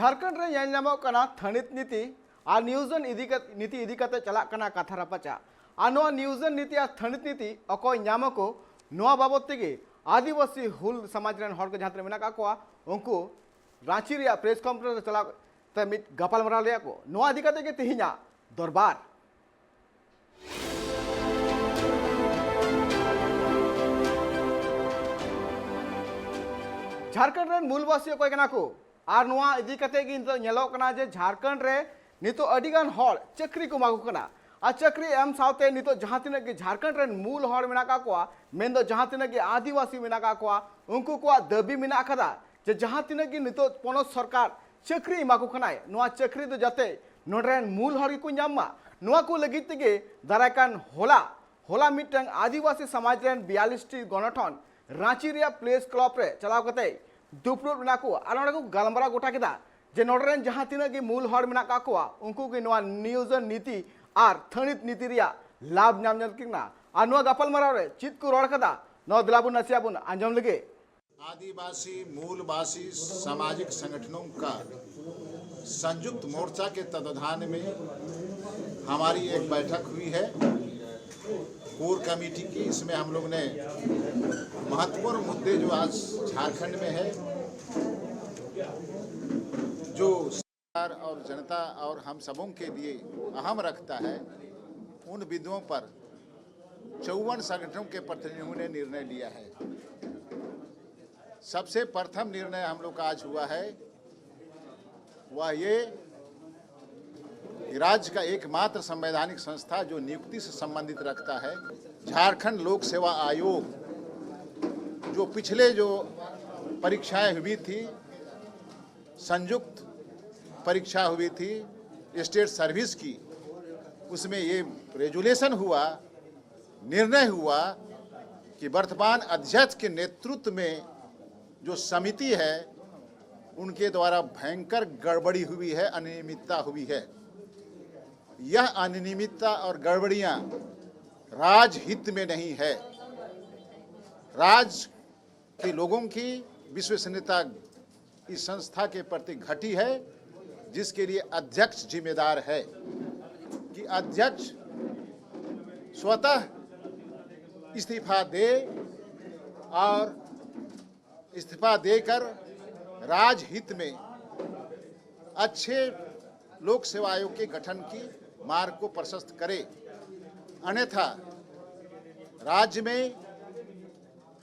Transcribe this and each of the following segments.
झारखंड रे ᱧᱮᱞ ᱧᱟᱢᱚᱜ ᱠᱟᱱᱟ ᱛᱷᱟᱹᱱᱤᱛ ᱱᱤᱛᱤ ᱟᱨ ᱱᱤᱭᱩᱡन नीति इदी कते चला कना कथा रपाचा और नोआ न्यूजन नीति और थनित नीति अकोय ᱧᱟᱢako नोआ बाबत तेगे आदिवासी हुल समाज रेन हर के जहां मेना का कोआ उनको रांची रिया प्रेस कॉन्फ्रेंस चला ते मिट गपाल मरा लिया को नोआ इदी कते के तिहिना दरबार झारखंड रेन मूलवासी अकोय कना को और नोआ इदी कते गे नितो नेलो कना जे झारखंड रे नितो अडिगान हर चक्री को मागु कना आ चक्री एम सावते नितो जहां तिना के झारखंड रेन मूल हर मेना का कोआ मेन दो जहां तिना के आदिवासी मेना का कोआ उनको कोआ दबी मेना खदा जे जहां तिना के नितो पोनोत सरकार चक्री मागु कनाय नोआ चक्री दो जाते नोड्रेन मूल हर को ᱧᱟᱢᱟ नोआ को लगित तेगे दाराकान होला मिटंग आदिवासी समाज रेन 42 टी गणठन रांची रिया प्लेस क्लब रे चलाव कते दुपरुट मेना को आर नोडे को गलमरा गोटा केदा जे नोडरेन जहां तिना के मूल हर मेना का कोआ उनको के नोआ नियोजन नीति और थनित नीति रिया लाभ नाम किना और नोआ गपल मराव रे चित को रोड कदा नो दिलाबुन नसियाबुन अंजम लगे। आदिवासी मूलवासी सामाजिक संगठनों का संयुक्त मोर्चा के तत्वाधान में हमारी एक बैठक हुई है कोर कमेटी की। इसमें हम लोग ने महत्वपूर्ण मुद्दे जो आज झारखंड में है, जो सरकार और जनता और हम सबों के लिए अहम रखता है, उन बिंदुओं पर 54 संगठनों के प्रतिनिधियों ने निर्णय लिया है। सबसे प्रथम निर्णय हम लोग का आज हुआ है वह ये राज्य का एकमात्र संवैधानिक संस्था जो नियुक्ति से संबंधित रखता है, झारखंड लोक सेवा आयोग, जो पिछले जो परीक्षाएं हुई थी, संयुक्त परीक्षा हुई थी स्टेट सर्विस की, उसमें ये रेजुलेशन हुआ, निर्णय हुआ कि वर्तमान अध्यक्ष के नेतृत्व में जो समिति है उनके द्वारा भयंकर गड़बड़ी हुई है, अनियमितता हुई है। यह अनियमितता और गड़बड़ियां राजहित में नहीं है। राज्य के लोगों की विश्वसनीयता इस संस्था के प्रति घटी है, जिसके लिए अध्यक्ष जिम्मेदार है कि अध्यक्ष स्वतः इस्तीफा दे और इस्तीफा देकर राजहित में अच्छे लोक सेवा आयोग के गठन की मार्ग को प्रशस्त करे। अन्यथा राज्य में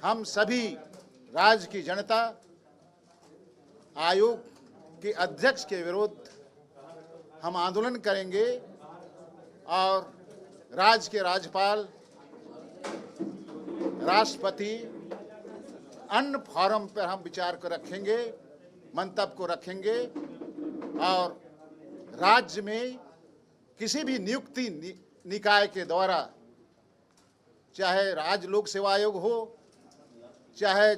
हम सभी राज्य की जनता आयोग के अध्यक्ष के विरुद्ध हम आंदोलन करेंगे और राज्य के राज्यपाल, राष्ट्रपति, अन्य फोरम पर हम विचार को रखेंगे, मंतव्य को रखेंगे और राज्य में किसी भी नियुक्ति निकाय के द्वारा, चाहे राज्य लोक सेवा आयोग हो, चाहे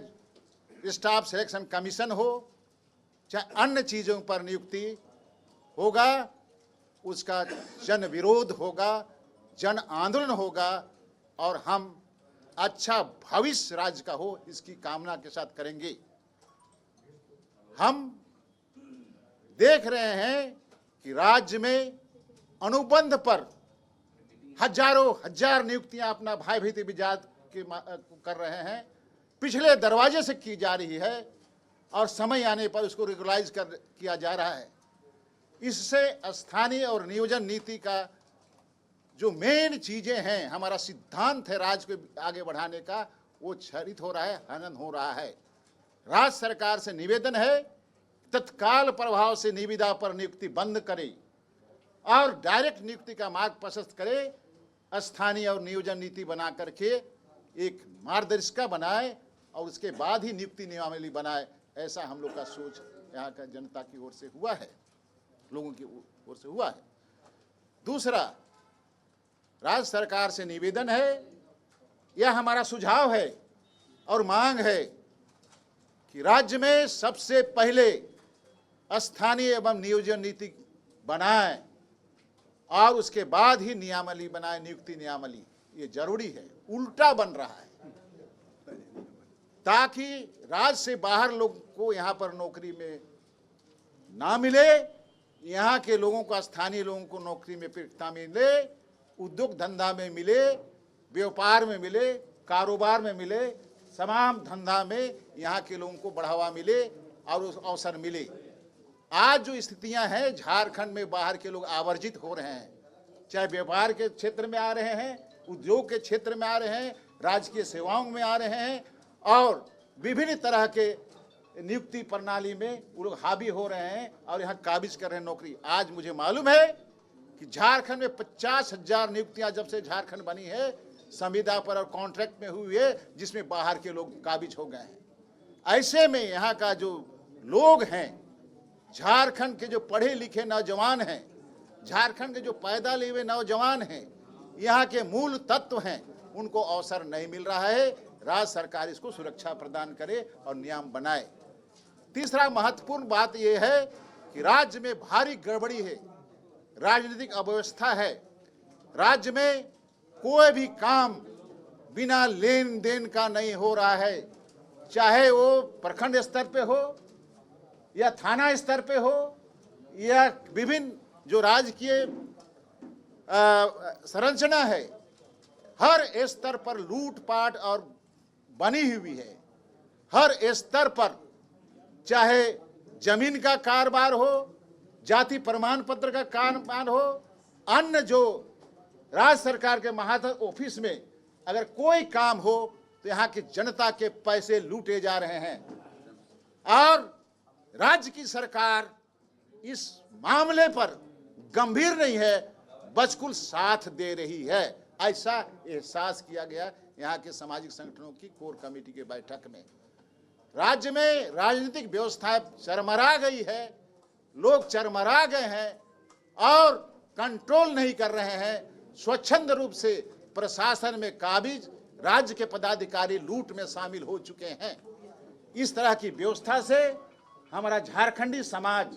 स्टाफ सिलेक्शन कमीशन हो, चाहे अन्य चीज़ों पर नियुक्ति होगा, उसका जन विरोध होगा, जन आंदोलन होगा और हम अच्छा भविष्य राज्य का हो इसकी कामना के साथ करेंगे। हम देख रहे हैं कि राज्य में अनुबंध पर हजारों हजार नियुक्तियां अपना भाई भतीजे विजात के कर रहे हैं, पिछले दरवाजे से की जा रही है और समय आने पर उसको रेगुलाइज किया जा रहा है। इससे स्थानीय और नियोजन नीति का जो मेन चीजें हैं, हमारा सिद्धांत है राज्य को आगे बढ़ाने का, वो क्षरित हो रहा है, हनन हो रहा है। राज्य सरकार से निवेदन है तत्काल प्रभाव से निविदा पर नियुक्ति बंद करे और डायरेक्ट नियुक्ति का मार्ग प्रशस्त करे, स्थानीय और नियोजन नीति बना करके एक मार्गदर्शिका बनाए और उसके बाद ही नियुक्ति नियमावली बनाए। ऐसा हम लोग का सोच यहाँ का जनता की ओर से हुआ है, लोगों की ओर से हुआ है। दूसरा, राज्य सरकार से निवेदन है, यह हमारा सुझाव है और मांग है कि राज्य में सबसे पहले स्थानीय एवं नियोजन नीति बनाए और उसके बाद ही नियमावली बनाए, नियुक्ति नियमावली। ये जरूरी है, उल्टा बन रहा है ताकि राज्य से बाहर लोग को यहाँ पर नौकरी में ना मिले, यहाँ के लोगों को, स्थानीय लोगों को नौकरी में प्राथमिकता मिले, उद्योग धंधा में मिले, व्यापार में मिले, कारोबार में मिले, तमाम धंधा में यहाँ के लोगों को बढ़ावा मिले और उस अवसर मिले। आज जो स्थितियां हैं, झारखंड में बाहर के लोग आवर्जित हो रहे हैं, चाहे व्यापार के क्षेत्र में आ रहे हैं, उद्योग के क्षेत्र में आ रहे हैं, राजकीय सेवाओं में आ रहे हैं और विभिन्न तरह के नियुक्ति प्रणाली में वो लोग हावी हो रहे हैं और यहाँ काबिज कर रहे हैं नौकरी। आज मुझे मालूम है कि झारखंड में 50,000 नियुक्तियां जब से झारखंड बनी है संविदा पर और कॉन्ट्रैक्ट में हुई है, जिसमें बाहर के लोग काबिज हो गए हैं। ऐसे में यहाँ का जो लोग हैं, झारखंड के जो पढ़े लिखे नौजवान हैं, झारखंड के जो पैदा लिए हुए नौजवान हैं, यहाँ के मूल तत्व हैं, उनको अवसर नहीं मिल रहा है। राज्य सरकार इसको सुरक्षा प्रदान करे और नियम बनाए। तीसरा महत्वपूर्ण बात यह है कि राज्य में भारी गड़बड़ी है, राजनीतिक अव्यवस्था है। राज्य में कोई भी काम बिना लेन देन का नहीं हो रहा है, चाहे वो प्रखंड स्तर पे हो या थाना स्तर पे हो या विभिन्न जो राजकीय संरचना है, हर स्तर पर लूटपाट और बनी हुई है। हर स्तर पर, चाहे जमीन का कारोबार हो, जाति प्रमाण पत्र का कारोबार हो, अन्य जो राज्य सरकार के महात्मा ऑफिस में अगर कोई काम हो तो यहाँ की जनता के पैसे लूटे जा रहे हैं और राज्य की सरकार इस मामले पर गंभीर नहीं है, बचकुल साथ दे रही है। ऐसा एहसास किया गया यहाँ के सामाजिक संगठनों की कोर कमेटी के बैठक में। राज्य में राजनीतिक व्यवस्था चरमरा गई है, लोग चरमरा गए हैं और कंट्रोल नहीं कर रहे हैं। स्वच्छंद रूप से प्रशासन में काबिज राज्य के पदाधिकारी लूट में शामिल हो चुके हैं। इस तरह की व्यवस्था से हमारा झारखंडी समाज,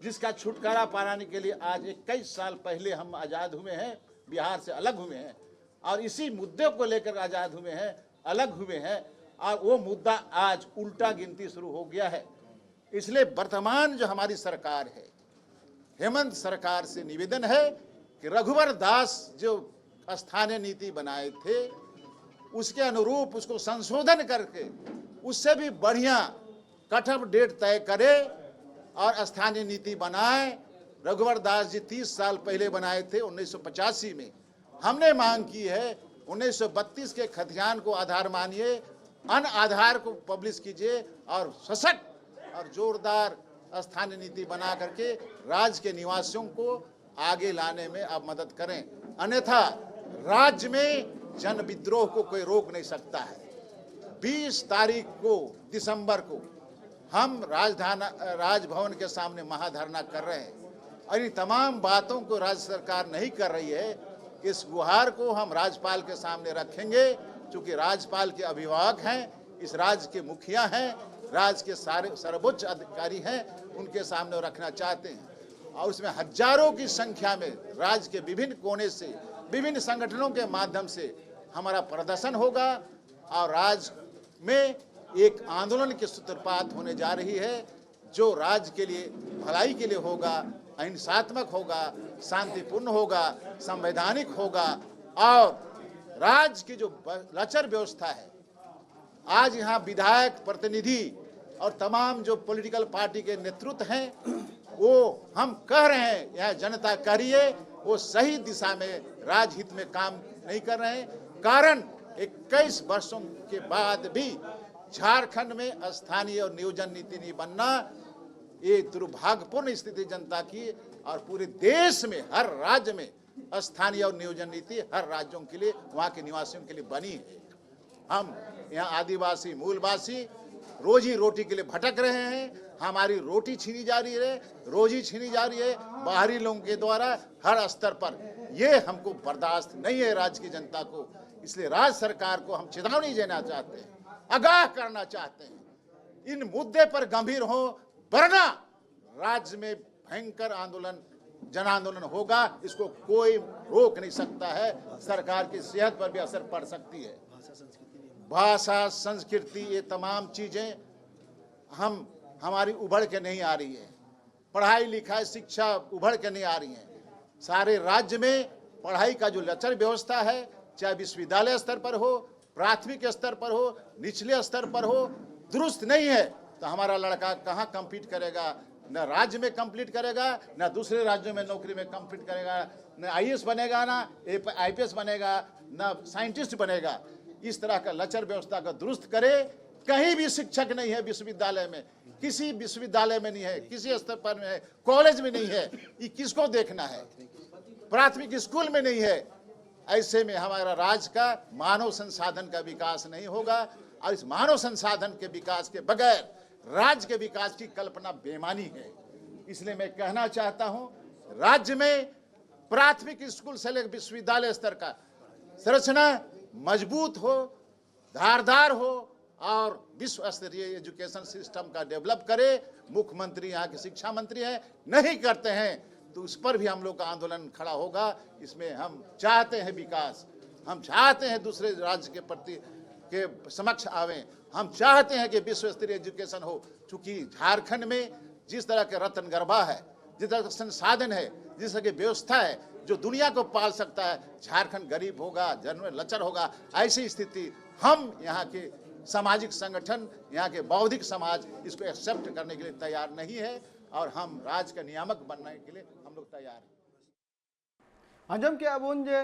जिसका छुटकारा पाने के लिए आज 21 साल पहले हम आज़ाद हुए हैं, बिहार से अलग हुए हैं और इसी मुद्दे को लेकर आज़ाद हुए हैं, अलग हुए हैं और वो मुद्दा आज उल्टा गिनती शुरू हो गया है। इसलिए वर्तमान जो हमारी सरकार है, हेमंत सरकार से निवेदन है कि रघुवर दास जो स्थानीय नीति बनाए थे उसके अनुरूप उसको संशोधन करके उससे भी बढ़िया कट ऑफ डेट तय करे और स्थानीय नीति बनाए। रघुवर दास जी 30 साल पहले बनाए थे 1985 में। हमने मांग की है 1932 के खतियान को आधार मानिए, अन आधार को पब्लिश कीजिए और सशक्त और जोरदार स्थानीय नीति बना करके राज्य के निवासियों को आगे लाने में आप मदद करें। अन्यथा राज्य में जन विद्रोह को कोई रोक नहीं सकता है। 20 तारीख को दिसंबर को हम राजभवन के सामने महाधरना कर रहे हैं और इन तमाम बातों को राज्य सरकार नहीं कर रही है। इस गुहार को हम राज्यपाल के सामने रखेंगे, क्योंकि राज्यपाल के अभिभावक हैं, इस राज्य के मुखिया हैं, राज्य के सारे सर्वोच्च अधिकारी हैं, उनके सामने रखना चाहते हैं। और उसमें हजारों की संख्या में राज्य के विभिन्न कोने से, विभिन्न संगठनों के माध्यम से हमारा प्रदर्शन होगा और राज्य में एक आंदोलन की सूत्रपात होने जा रही है, जो राज्य के लिए भलाई के लिए होगा, अहिंसात्मक होगा, शांतिपूर्ण होगा, संवैधानिक होगा और राज्य की जो लचर व्यवस्था है, आज यहाँ विधायक, प्रतिनिधि और तमाम जो पॉलिटिकल पार्टी के नेतृत्व हैं, वो हम कह रहे हैं यहाँ जनता करिए, वो सही दिशा में राजहित में काम नहीं कर रहे हैं। कारण 21 वर्षों के बाद भी झारखंड में स्थानीय और नियोजन नीति नहीं बनना, ये दुर्भाग्यपूर्ण स्थिति जनता की और पूरे देश में हर राज्य में स्थानीय और नियोजन नीति हर राज्यों के लिए, वहाँ के निवासियों के लिए बनी है। हम यहाँ आदिवासी मूलवासी रोजी रोटी के लिए भटक रहे हैं, हमारी रोटी छीनी जा रही है, रोजी छीनी जा रही है बाहरी लोगों के द्वारा हर स्तर पर। ये हमको बर्दाश्त नहीं है राज्य की जनता को। इसलिए राज्य सरकार को हम चेतावनी देना चाहते हैं, आगाह करना चाहते हैं, इन मुद्दे पर गंभीर हो, वरना राज्य में भयंकर आंदोलन, जन आंदोलन होगा। इसको कोई रोक नहीं सकता है। सरकार की सेहत पर भी असर पड़ सकती है। भाषा, संस्कृति, ये तमाम चीजें हमारी उभर के नहीं आ रही है। पढ़ाई लिखाई शिक्षा उभर के नहीं आ रही है। सारे राज्य में पढ़ाई का जो लचर व्यवस्था है, चाहे विश्वविद्यालय स्तर पर हो, प्राथमिक स्तर पर हो, निचले स्तर पर हो, दुरुस्त नहीं है। तो हमारा लड़का कहाँ कम्पीट करेगा? न राज्य में कंप्लीट करेगा, न दूसरे राज्यों में नौकरी में कंप्लीट करेगा, न आईएएस बनेगा, ना आईपीएस बनेगा, न साइंटिस्ट बनेगा। इस तरह का लचर व्यवस्था को दुरुस्त करे। कहीं भी शिक्षक नहीं है विश्वविद्यालय में, किसी विश्वविद्यालय में नहीं है, किसी स्तर पर नहीं है, कॉलेज में नहीं है। ये किसको देखना है? प्राथमिक स्कूल में नहीं है। ऐसे में हमारा राज्य का मानव संसाधन का विकास नहीं होगा, और इस मानव संसाधन के विकास के बगैर राज्य के विकास की कल्पना बेमानी है। इसलिए मैं कहना चाहता हूं, राज्य में प्राथमिक स्कूल से लेकर विश्वविद्यालय स्तर का संरचना मजबूत हो, धारदार हो और विश्व स्तरीय एजुकेशन सिस्टम का डेवलप करे। मुख्यमंत्री यहाँ के शिक्षा मंत्री हैं, नहीं करते हैं तो उस पर भी हम लोग का आंदोलन खड़ा होगा। इसमें हम चाहते हैं विकास, हम चाहते हैं दूसरे राज्य के प्रति के समक्ष आवें, हम चाहते हैं कि विश्व स्तरीय एजुकेशन हो। चूंकि झारखंड में जिस तरह के रत्न गर्भा है, जिस तरह का संसाधन है, जिस तरह की व्यवस्था है जो दुनिया को पाल सकता है, झारखंड गरीब होगा, जन्म लचर होगा। ऐसी स्थिति हम यहाँ के सामाजिक संगठन, यहाँ के बौद्धिक समाज इसको एक्सेप्ट करने के लिए तैयार नहीं है, और हम राज्य का नियामक बनने के लिए हम लोग तैयार हैं। अंजम के अबुन जे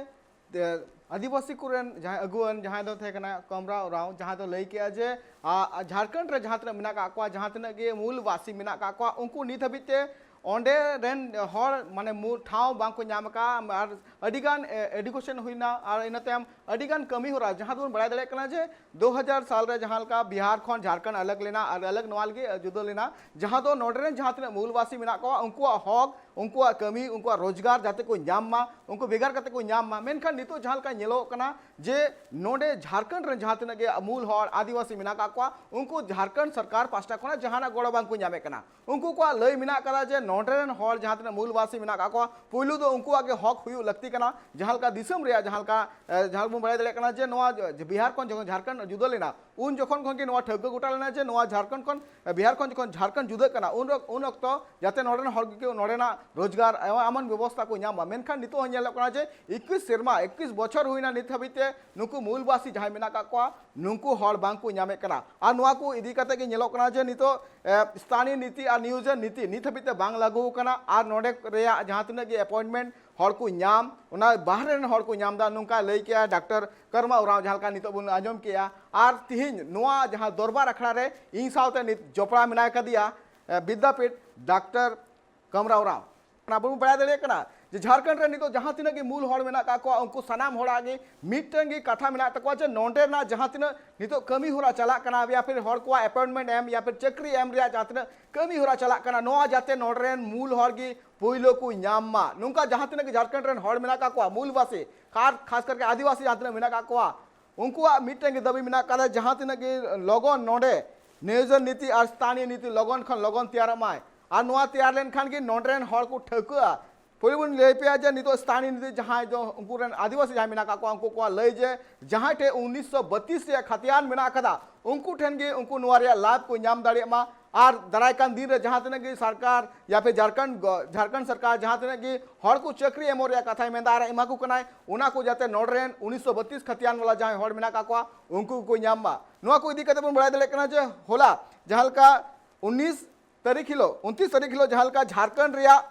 आदिवासी कुरेन जहां अगुवन जहां दो थे कना कमरा उराव जहां दो लई के जे झारखंड रे जहां तना मिना का को जहां तना गे मूलवासी मिना का को उनको नित हबिते ओंडे रेन हर माने मूल ठाव बांग को नाम का आर अडिगान एडुकेशन हुईना और इन तम अडिगान कमी हो रहा जहां तुम बड़ा दले कना जे 2000 साल रे जहां का बिहार खन झारखंड अलग लेना और अलग नवाल के जुदो लेना जहां दो नोडरेन जहां तना मूलवासी मिना को उनको हक उनको कमी उनको रोजगार जाते को नाम मा उनको बेगार करते को नाम मा मेनखान नितो जहां का नेलो कना जे नोडे झारखंड रे जहां तना गे मूल हर आदिवासी मिना का उनको झारखंड सरकार पास्टा खना जहां ना गोड़ा बांग को नामे कना उनको को लय मिना करा जे नोडरेन हर जहां तना मूलवासी मिना का पुलु दो उनको आगे हक हुई लगती कना जहां का दिसम रे जहां का जहां बो बड़ा दले कना जे नवा बिहार खन जखन झारखंड जुदो लेना उन जखन खन के नवा ठग गोटा लेना जे नवा झारखंड खन बिहार खन जखन झारखंड जुदो कना उन अक्तो जाते नोडरेन हर के नोडेना रोजगार एमन व्यवस्था को नामा मेनखान नितो हनेलो कना जे 21 सेरमा 21 बछर हुईना नित हबिते नुकु मूलवासी जहां मेना का नुकु हर बांग को नामे कना आ नुआ को इदी कते के नेलो कना जे नितो स्थानीय नीति और नियोजन नीति नित हबिते बांग लागू कना और नोडे रेया जहां तने के अपॉइंटमेंट हर को नाम उना बाहर रेन हर को नाम दा नुका लई के डॉक्टर कर्मा उराव जहां का नितो बुन आजम किया और तिहिन नुआ जहां दरबार अखड़ा रे इन सावते नित जोपड़ा मिना कदिया विद्यापीठ डॉक्टर कमरा उराव बन बड़ा दले कना जे झारखंड रे नितो जहां तिना के मूल हड़ मेना का को उनको सनाम हड़ आगे मिटंगी कथा मेना तको जे नोंडे ना जहां तिना नितो कमी होरा चला कना या फिर हड़ को अपॉइंटमेंट एम या फिर चक्री एम रिया जहां तिना कमी होरा चला कना नोआ जाते नोडरेन मूल हड़ गी पुइलो को नामा नुका जहां तिना के झारखंड रेन हड़ मेना का को मूलवासी खास करके आदिवासी जहां तिना मेना का को उनको मिटंगी दबी मेना का जहां तिना के लगन नोडे नियोजन नीति और स्थानीय नीति लगन खन लगन तैयार माय और नुआ तैयार लेन खान के नोडरेन हड़ को ठकुआ पुलिबुन ले पे जे नितो स्थानीय नीति जहां जो उनको आदिवासी जहां मेना का को उनको को लय जे जहां टे 1932 से खतियान मेना कदा उनको ठन गे उनको नुआ रे लाभ को नाम दाड़े मा और दरायकान दिन रे जहां तने की सरकार या फिर झारखंड सरकार जहां तने की हड़ को चक्री एमोरिया कथा मेंदार एमा को कनाय उना को जाते नोडरेन 1932 खतियान वाला जहां हड़ मेना का को उनको को नाम मा नुआ को इदी कते बन बड़ा दले कना जे होला जहां का 29 तारीख हिलो जहां का झारखंड रिया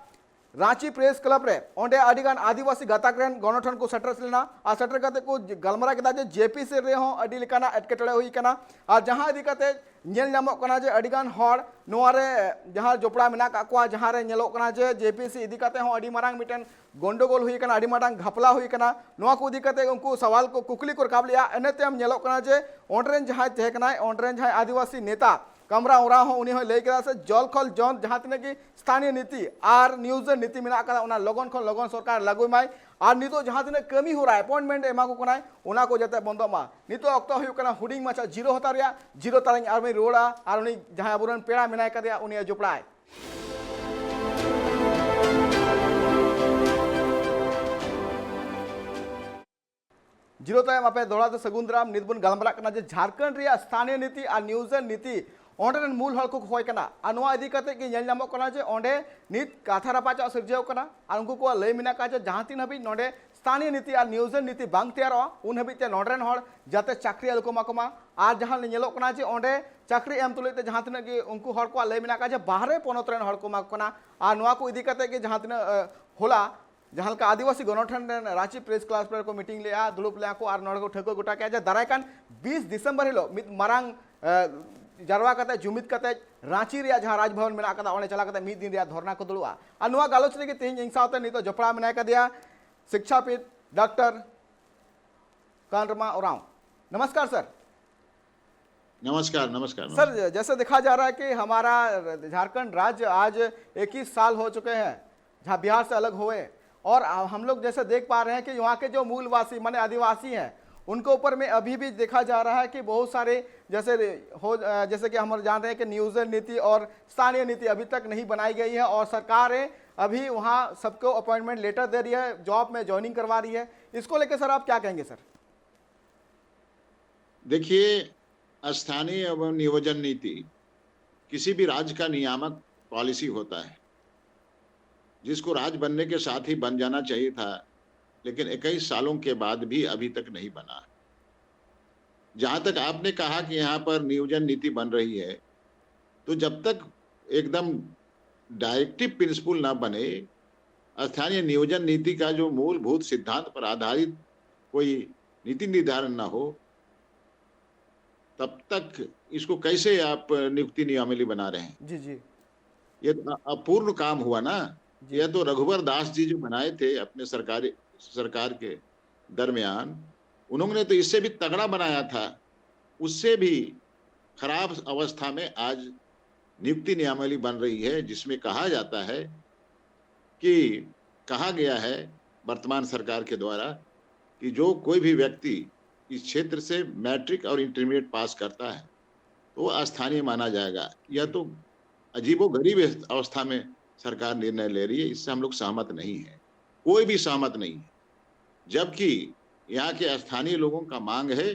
रांची प्रेस क्लब रे ओंडे अडिगान आदिवासी गताक रेन गणठन को सेटर लेना आ सेटर कते को गलमरा केदा जे जेपीसी रे हो अडी लेकाना एटकेटड़े हुई कना आ जहां इदी कते नेल नामो कना जे अडिगान हड़ नोआ रे जहां जोपड़ा मेना का को जहां रे नेलो कना जे जेपीसी इदी कते हो अडी मारांग मिटन गंडगोल हुई कना अडी मारांग घपला हुई कना नोआ को इदी कते उनको सवाल को कुकली को रकाब लिया एनेते हम नेलो कना जे ओंडरेन जहां थे कना ओंडरेन जहां आदिवासी नेता कमरा उरा हो उन्हीं लय के से जल खल जन जहां तने की स्थानीय नीति और नियोजन नीति मेना का उना लगन खन लगन सरकार लागू माय और नितो जहां तने कमी हो रहा है अपॉइंटमेंट एमा को कनाय उना को जते बंद मा नितो अक्तो हुई कना हुडिंग माचा जीरो होता रिया जीरो तारंग और मैं रोड़ा और उनी जहां अबुरन पेड़ा मेना का दिया उनी जोपड़ाय जीरो तायम आपे दोड़ा तो सगुंदराम नितबुन गलमरा कना जे झारखंड रिया स्थानीय नीति और नियोजन नीति ओंडे रन मूल हड़ को खोय कना अनवा इदी कते कि नेल नामो कना जे ओंडे नित काथा रापाचा सिरजेव कना आर उनको को लय मिना का जे जहां तीन हबी नोडे स्थानीय नीति और नियोजन नीति बांग तैयारोआ उन हबीते नोडरेन हड़ जाते चाकरी अलको माकोमा आर जहां नेलो कना जे ओंडे चाकरी एम तुलते जहां तीन कि उनको हड़ को लय मिना का जे बाहरे पोनत रेन हड़ को माको कना आर नवा को इदी कते कि जहां तीन होला जहां का आदिवासी गणठन रांची प्रेस क्लास पर को मीटिंग लिया दुलुप लिया को आर नोड को ठको गोटा के जे दारायकान 20 दिसंबर हिलो मित मारांग जारवा कते जुमित कते रांची रिया जहां राजभवन मेना कदा ओने चला कते मित दिन रिया धरना को दुलुआ आ नुआ गालोच रे के तेज इंग सावते नितो जपड़ा मेना का दिया शिक्षाविद डॉक्टर कानरमा ओराव। नमस्कार सर। नमस्कार नमस्कार सर, जैसे देखा जा रहा है कि हमारा झारखंड राज्य आज 21 साल हो चुके हैं जहाँ बिहार से अलग हुए और हम लोग जैसे देख पा रहे हैं कि यहाँ के जो मूलवासी माने आदिवासी हैं उनके ऊपर में अभी भी देखा जा रहा है कि बहुत सारे जैसे कि हम जान रहे हैं कि नियोजन नीति और स्थानीय नीति अभी तक नहीं बनाई गई है और सरकारें अभी वहाँ सबको अपॉइंटमेंट लेटर दे रही है, जॉब में ज्वाइनिंग करवा रही है। इसको लेकर सर आप क्या कहेंगे सर? देखिए, स्थानीय एवं नियोजन नीति किसी भी राज्य का नियामक पॉलिसी होता है जिसको राज्य बनने के साथ ही बन जाना चाहिए था, लेकिन 21 सालों के बाद भी अभी तक नहीं बना। जहां तक आपने कहा कि यहाँ पर नियोजन नीति बन रही है, तो जब तक एकदम डायरेक्टिव प्रिंसिपल ना बने, स्थानीय नियोजन नीति का जो मूलभूत सिद्धांत पर आधारित कोई नीति निर्धारण ना हो, तब तक इसको कैसे आप नियुक्ति नियमावली बना रहे हैं? जी जी, ये अपूर्ण काम हुआ ना। यह तो रघुवर दास जी जो बनाए थे अपने सरकार के दरमियान, उन्होंने तो इससे भी तगड़ा बनाया था। उससे भी खराब अवस्था में आज नियुक्ति नियमावली बन रही है, जिसमें कहा जाता है कि कहा गया है वर्तमान सरकार के द्वारा कि जो कोई भी व्यक्ति इस क्षेत्र से मैट्रिक और इंटरमीडिएट पास करता है तो वो स्थानीय माना जाएगा। यह तो अजीबोगरीब अवस्था में सरकार निर्णय ले रही है। इससे हम लोग सहमत नहीं है, कोई भी सहमत नहीं है। जबकि यहाँ के स्थानीय लोगों का मांग है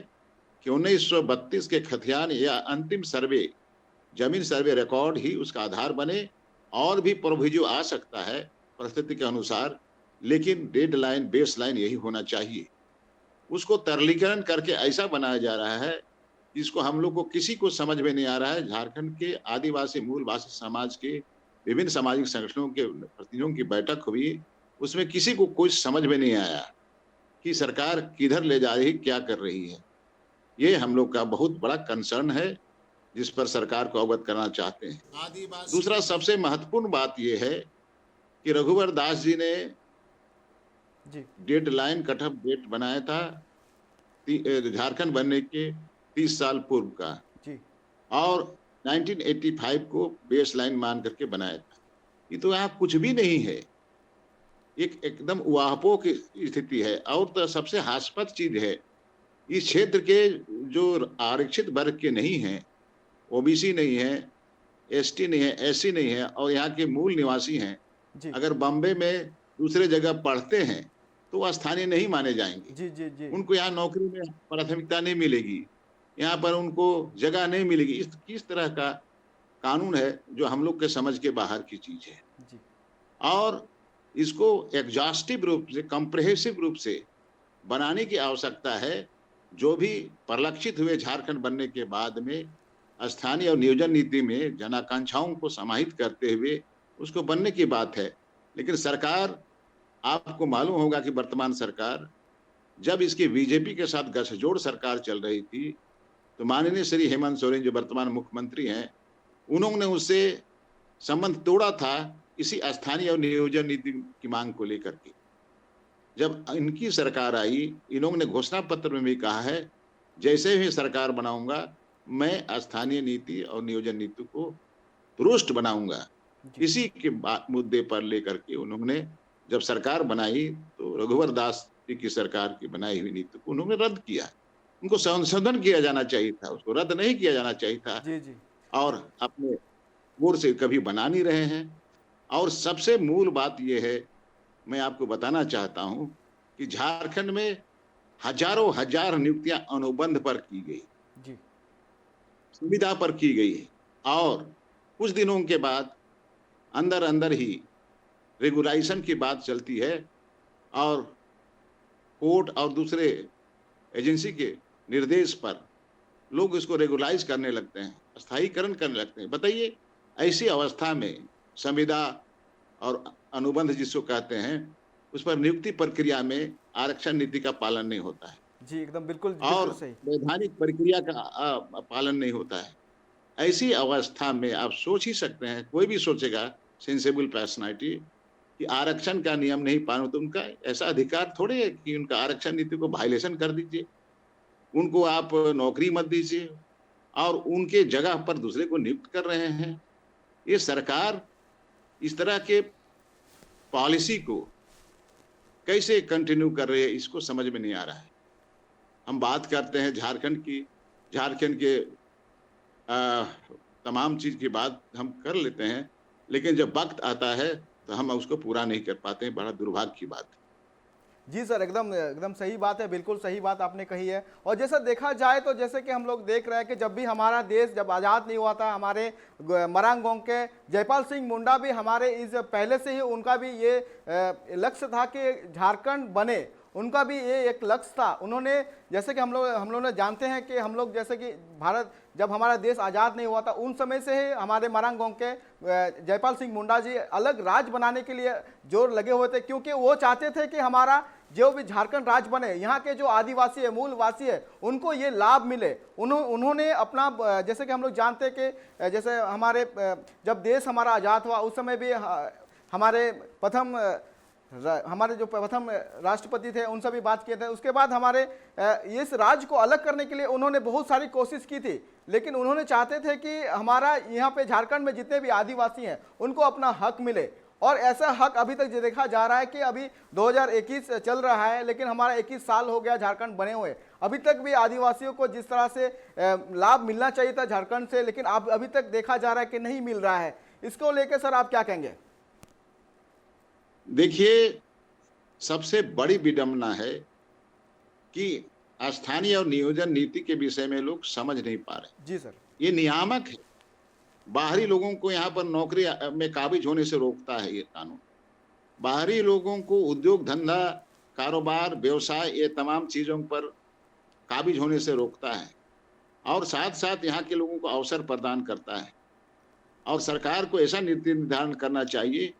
कि 1932 के खतियान या अंतिम सर्वे, जमीन सर्वे रिकॉर्ड ही उसका आधार बने। और भी प्रोविजो आ सकता है परिस्थिति के अनुसार, लेकिन डेडलाइन बेस लाइन यही होना चाहिए। उसको तरलीकरण करके ऐसा बनाया जा रहा है जिसको हम लोग को किसी को समझ में नहीं आ रहा है। झारखंड के आदिवासी मूलवासी समाज के विभिन्न सामाजिक संगठनों के प्रतिनिधियों की बैठक हुई, उसमें किसी को कुछ समझ में नहीं आया कि सरकार किधर ले जा रही, क्या कर रही है। ये हम लोग का बहुत बड़ा कंसर्न है, जिस पर सरकार को अवगत करना चाहते हैं। दूसरा सबसे महत्वपूर्ण बात यह है कि रघुवर दास जी ने डेडलाइन कट ऑफ डेट बनाया था झारखंड बनने के 30 साल पूर्व का जी, और 1985 को बेस लाइन मान करके बनाया था। ये तो यहाँ कुछ भी नहीं है, एकदम उहापोह की स्थिति है। और तो सबसे हास्यास्पद चीज है, इस क्षेत्र के जो आरक्षित वर्ग के नहीं हैं, ओबीसी नहीं है, एसटी नहीं है, एससी नहीं है, और यहाँ के मूल निवासी हैं, अगर बॉम्बे में दूसरे जगह पढ़ते हैं तो वह स्थानीय नहीं माने जाएंगे। जी जी जी, उनको यहाँ नौकरी में प्राथमिकता नहीं मिलेगी, यहाँ पर उनको जगह नहीं मिलेगी। इस किस तरह का कानून है जो हम लोग के समझ के बाहर की चीज है जी। और इसको एग्जॉस्टिव रूप से, कॉम्प्रिहेंसिव रूप से बनाने की आवश्यकता है। जो भी परिलक्षित हुए झारखंड बनने के बाद में स्थानीय और नियोजन नीति में जनाकांक्षाओं को समाहित करते हुए उसको बनने की बात है। लेकिन सरकार, आपको मालूम होगा कि वर्तमान सरकार, जब इसकी बीजेपी के साथ गठजोड़ सरकार चल रही थी, तो माननीय श्री हेमंत सोरेन जो वर्तमान मुख्यमंत्री हैं, उन्होंने उससे संबंध तोड़ा था इसी स्थानीय और नियोजन नीति की मांग को लेकर के। जब इनकी सरकार आई, इन्होंने घोषणा पत्र में भी कहा है, जैसे ही सरकार बनाऊंगा मैं स्थानीय नीति और नियोजन नीति को दुरुस्त बनाऊंगा। इसी के मुद्दे पर लेकर के उन्होंने जब सरकार बनाई तो रघुवर दास जी की सरकार की बनाई हुई नीति को उन्होंने रद्द किया। उनको संशोधन किया जाना चाहिए था, उसको रद्द नहीं किया जाना चाहिए था। जी जी, और अपने ओर से कभी बना नहीं रहे हैं। और सबसे मूल बात यह है, मैं आपको बताना चाहता हूं कि झारखंड में हजारों हजार नियुक्तियां अनुबंध पर की गई, जी, सुविधा पर की गई है। और कुछ दिनों के बाद अंदर अंदर ही रेगुलाइजेशन की बात चलती है और कोर्ट और दूसरे एजेंसी के निर्देश पर लोग इसको रेगुलाइज करने लगते हैं, स्थायीकरण करने लगते हैं। बताइए, ऐसी अवस्था में संविदा और अनुबंध जिसको कहते हैं, उस पर नियुक्ति प्रक्रिया में आरक्षण नीति का पालन नहीं होता है जी एकदम बिल्कुल और बिल्कुल सही। वैधानिक प्रक्रिया का पालन नहीं होता है। ऐसी अवस्था में आप सोच ही सकते हैं, कोई भी सोचेगा सेंसिबल पर्सनालिटी, कि आरक्षण का नियम नहीं पालन, तो उनका ऐसा अधिकार थोड़े है कि उनका आरक्षण नीति को वायलेशन कर दीजिए, उनको आप नौकरी मत दीजिए और उनके जगह पर दूसरे को नियुक्त कर रहे हैं। ये सरकार इस तरह के पॉलिसी को कैसे कंटिन्यू कर रही है, इसको समझ में नहीं आ रहा है। हम बात करते हैं झारखंड की, झारखंड के तमाम चीज की बात हम कर लेते हैं, लेकिन जब वक्त आता है तो हम उसको पूरा नहीं कर पाते हैं। बड़ा दुर्भाग्य की बात है। जी सर, एकदम एकदम सही बात है, बिल्कुल सही बात आपने कही है। और जैसा देखा जाए तो जैसे कि हम लोग देख रहे हैं कि जब भी हमारा देश जब आज़ाद नहीं हुआ था, हमारे मरांगोंग के जयपाल सिंह मुंडा भी हमारे इस पहले से ही उनका भी ये लक्ष्य था कि झारखंड बने, उनका भी ये एक लक्ष्य था। उन्होंने जैसे कि हम लोग ने जानते हैं कि हम लोग जैसे कि भारत जब हमारा देश आज़ाद नहीं हुआ था, उन समय से ही हमारे मरांगोंग के जयपाल सिंह मुंडा जी अलग राज्य बनाने के लिए जोर लगे हुए थे, क्योंकि वो चाहते थे कि हमारा जो भी झारखंड राज्य बने, यहाँ के जो आदिवासी है, मूलवासी है, उनको ये लाभ मिले। उन्होंने अपना जैसे कि हम लोग जानते हैं कि जैसे हमारे जब देश हमारा आज़ाद हुआ उस समय भी हमारे जो प्रथम राष्ट्रपति थे उनसे भी बात किए थे। उसके बाद हमारे इस राज्य को अलग करने के लिए उन्होंने बहुत सारी कोशिश की थी, लेकिन उन्होंने चाहते थे कि हमारा यहाँ पे झारखंड में जितने भी आदिवासी हैं उनको अपना हक मिले। और ऐसा हक अभी तक देखा जा रहा है कि अभी 2021 चल रहा है, लेकिन हमारा 21 साल हो गया झारखंड बने हुए, अभी तक भी आदिवासियों को जिस तरह से लाभ मिलना चाहिए था झारखंड से, लेकिन अब अभी तक देखा जा रहा है कि नहीं मिल रहा है। इसको लेकर सर आप क्या कहेंगे? देखिए, सबसे बड़ी विडंबना है कि स्थानीय और नियोजन नीति के विषय में लोग समझ नहीं पा रहे। जी सर। ये नियामक है, बाहरी लोगों को यहाँ पर नौकरी में काबिज होने से रोकता है ये कानून। बाहरी लोगों को उद्योग धंधा, कारोबार, व्यवसाय, ये तमाम चीजों पर काबिज होने से रोकता है और साथ साथ यहाँ के लोगों को अवसर प्रदान करता है। और सरकार को ऐसा नीति निर्धारण करना चाहिए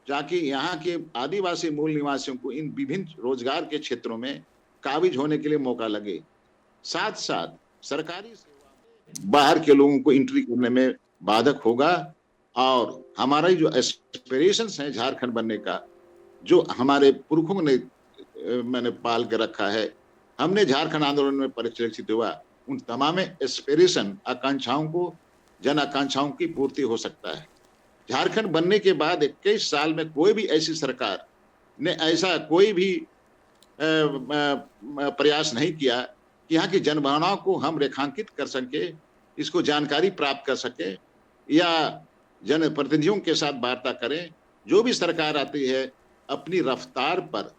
ताकि यहाँ के आदिवासी मूल निवासियों को इन विभिन्न रोजगार के क्षेत्रों में काबिज होने के लिए मौका लगे। साथ साथ सरकारी सेवा बाहर के लोगों को एंट्री करने में बाधक होगा और हमारा जो एस्पिरेशंस है झारखंड बनने का, जो हमारे पुरखों ने मैंने पाल के रखा है, हमने झारखंड आंदोलन में परिलक्षित हुआ, उन तमाम एस्पिरेशन, आकांक्षाओं को, जन आकांक्षाओं की पूर्ति हो सकता है। झारखंड बनने के बाद 21 साल में कोई भी ऐसी सरकार ने ऐसा कोई भी प्रयास नहीं किया कि यहाँ की जनभावनाओं को हम रेखांकित कर सके, इसको जानकारी प्राप्त कर सके या जनप्रतिनिधियों के साथ वार्ता करें। जो भी सरकार आती है अपनी रफ्तार पर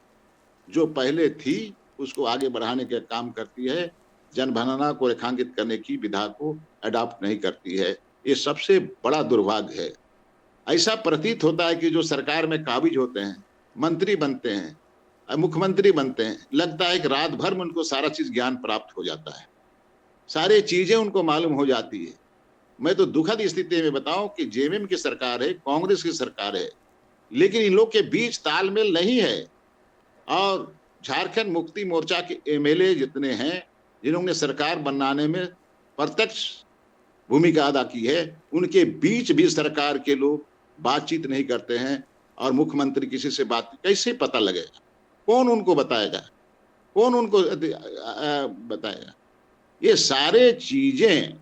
जो पहले थी उसको आगे बढ़ाने का काम करती है, जनभावना को रेखांकित करने की विधा को अडॉप्ट नहीं करती है। ये सबसे बड़ा दुर्भाग्य है। ऐसा प्रतीत होता है कि जो सरकार में काबिज होते हैं, मंत्री बनते हैं, मुख्यमंत्री बनते हैं, लगता है कि रात भर में उनको सारा चीज ज्ञान प्राप्त हो जाता है, सारी चीजें उनको मालूम हो जाती है। मैं तो दुखद स्थिति में बताऊं कि जेएमएम की सरकार है, कांग्रेस की सरकार है, लेकिन इन लोग के बीच तालमेल नहीं है। और झारखंड मुक्ति मोर्चा के एमएलए जितने हैं जिन्होंने सरकार बनाने में प्रत्यक्ष भूमिका अदा की है, उनके बीच भी सरकार के लोग बातचीत नहीं करते हैं। और मुख्यमंत्री किसी से बात कैसे पता लगेगा? कौन उनको बताएगा? कौन उनको बताएगा? ये सारे चीजें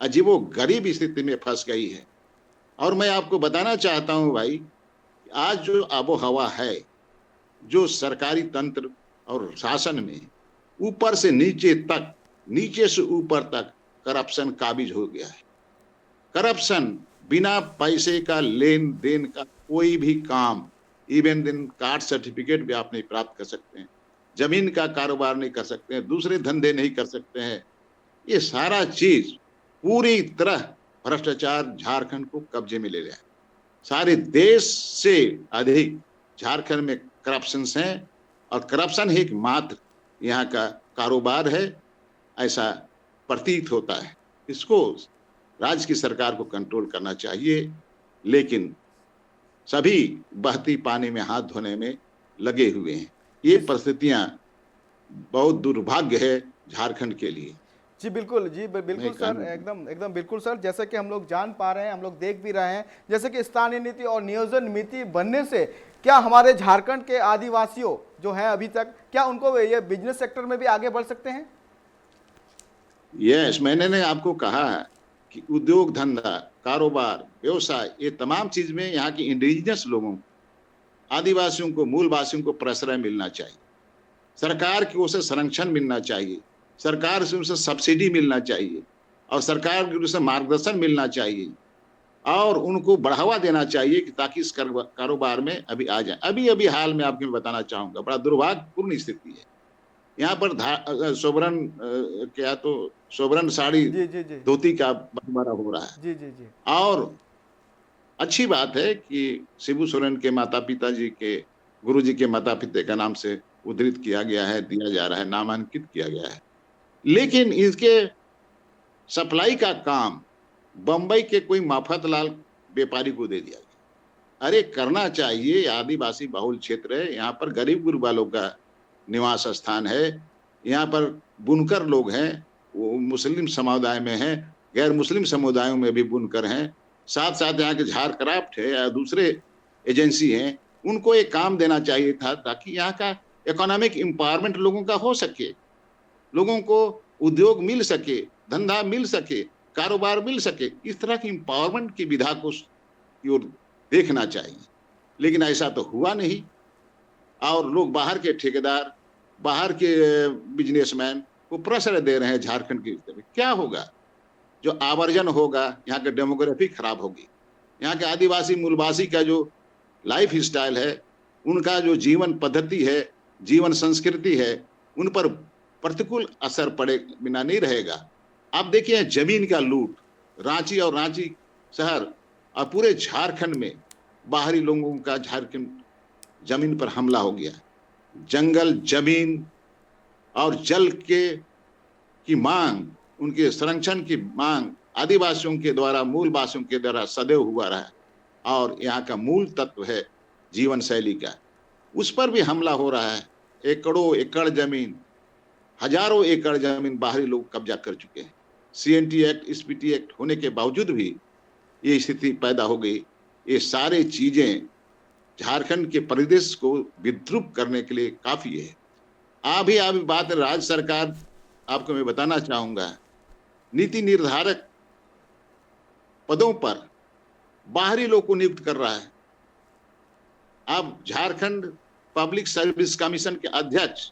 अजीबो गरीब स्थिति में फंस गई है। और मैं आपको बताना चाहता हूं भाई, आज जो आबो हवा है, जो सरकारी तंत्र और शासन में ऊपर से नीचे तक, नीचे से ऊपर तक करप्शन काबिज हो गया है। करप्शन, बिना पैसे का लेन देन का कोई भी काम, इवन दिन कास्ट सर्टिफिकेट भी आप नहीं प्राप्त कर सकते हैं, जमीन का कारोबार नहीं कर सकते हैं, दूसरे धंधे नहीं कर सकते हैं। ये सारा चीज पूरी तरह भ्रष्टाचार झारखंड को कब्जे में ले लिया। सारे देश से अधिक झारखंड में करप्शन है और करप्शन ही एकमात्र यहाँ का कारोबार है, ऐसा प्रतीत होता है। इसको राज्य की सरकार को कंट्रोल करना चाहिए, लेकिन सभी बहती पानी में हाथ धोने में लगे हुए हैं। ये परिस्थितियां बहुत दुर्भाग्य है झारखंड के लिए। जी बिल्कुल, जी बिल्कुल सर, एकदम एकदम बिल्कुल सर। जैसे कि हम लोग जान पा रहे हैं, हम लोग देख भी रहे हैं, जैसे कि स्थानीय नीति और नियोजन नीति बनने से क्या हमारे झारखंड के आदिवासियों जो हैं अभी तक, क्या उनको ये बिजनेस सेक्टर में भी आगे बढ़ सकते हैं? यस, मैंने आपको कहा कि उद्योग धंधा, कारोबार, व्यवसाय, ये तमाम चीज में यहाँ के इंडिजिनस लोगों, आदिवासियों को, मूलवासियों को प्रश्रय मिलना चाहिए। सरकार की ओर से संरक्षण मिलना चाहिए, सरकार से उनसे सब्सिडी मिलना चाहिए और सरकार की ओर से मार्गदर्शन मिलना चाहिए और उनको बढ़ावा देना चाहिए कि ताकि इस कारोबार में अभी आ जाए। अभी अभी हाल में आपको बताना चाहूंगा, बड़ा दुर्भाग्यपूर्ण स्थिति है यहाँ पर। सोबरन साड़ी धोती का बंटवारा हो रहा है। जी जी जी। और अच्छी बात है कि शिबू सोरेन के माता पिता जी के, गुरु जी के माता पिता का नाम से उद्धृत किया गया है, दिया जा रहा है, नामांकित किया गया है, लेकिन इसके सप्लाई का काम बंबई के कोई माफतलाल व्यापारी को दे दिया गया। अरे करना चाहिए, आदिवासी बहुल क्षेत्र है, यहाँ पर गरीब गुरबालों का निवास स्थान है, यहाँ पर बुनकर लोग हैं, वो मुस्लिम समुदाय में हैं, गैर मुस्लिम समुदायों में भी बुनकर हैं, साथ साथ यहाँ के झार क्राफ्ट है या दूसरे एजेंसी हैं, उनको एक काम देना चाहिए था ताकि यहाँ का इकोनॉमिक एम्पावरमेंट लोगों का हो सके, लोगों को उद्योग मिल सके, धंधा मिल सके, कारोबार मिल सके। इस तरह की एम्पावरमेंट की विधा को की ओर देखना चाहिए, लेकिन ऐसा तो हुआ नहीं और लोग बाहर के ठेकेदार, बाहर के बिजनेसमैन को प्रश्रय दे रहे हैं झारखंड की। क्या होगा? जो आवर्जन होगा, यहाँ की डेमोग्राफी खराब होगी, यहाँ के आदिवासी मूलवासी का जो लाइफ स्टाइल है, उनका जो जीवन पद्धति है, जीवन संस्कृति है, उन पर प्रतिकूल असर पड़े बिना नहीं रहेगा। आप देखिए जमीन का लूट, रांची और रांची शहर और पूरे झारखंड में बाहरी लोगों का झारखंड जमीन पर हमला हो गया। जंगल, जमीन और जल की मांग, उनके संरक्षण की मांग आदिवासियों के द्वारा, मूलवासियों के द्वारा सदैव हुआ रहा और यहाँ का मूल तत्व है जीवन शैली का, उस पर भी हमला हो रहा है। एकड़ों एकड़ जमीन, हजारों एकड़ जमीन बाहरी लोग कब्जा कर चुके हैं। CNT एक्ट, SPT एक्ट होने के बावजूद भी ये स्थिति पैदा हो गई। ये सारे चीजें झारखंड के परिदृश्य को विद्रूप करने के लिए काफी है। अभी बात राज्य सरकार, आपको मैं बताना चाहूंगा, नीति निर्धारक पदों पर बाहरी लोग को नियुक्त कर रहा है। अब झारखंड पब्लिक सर्विस कमीशन के अध्यक्ष,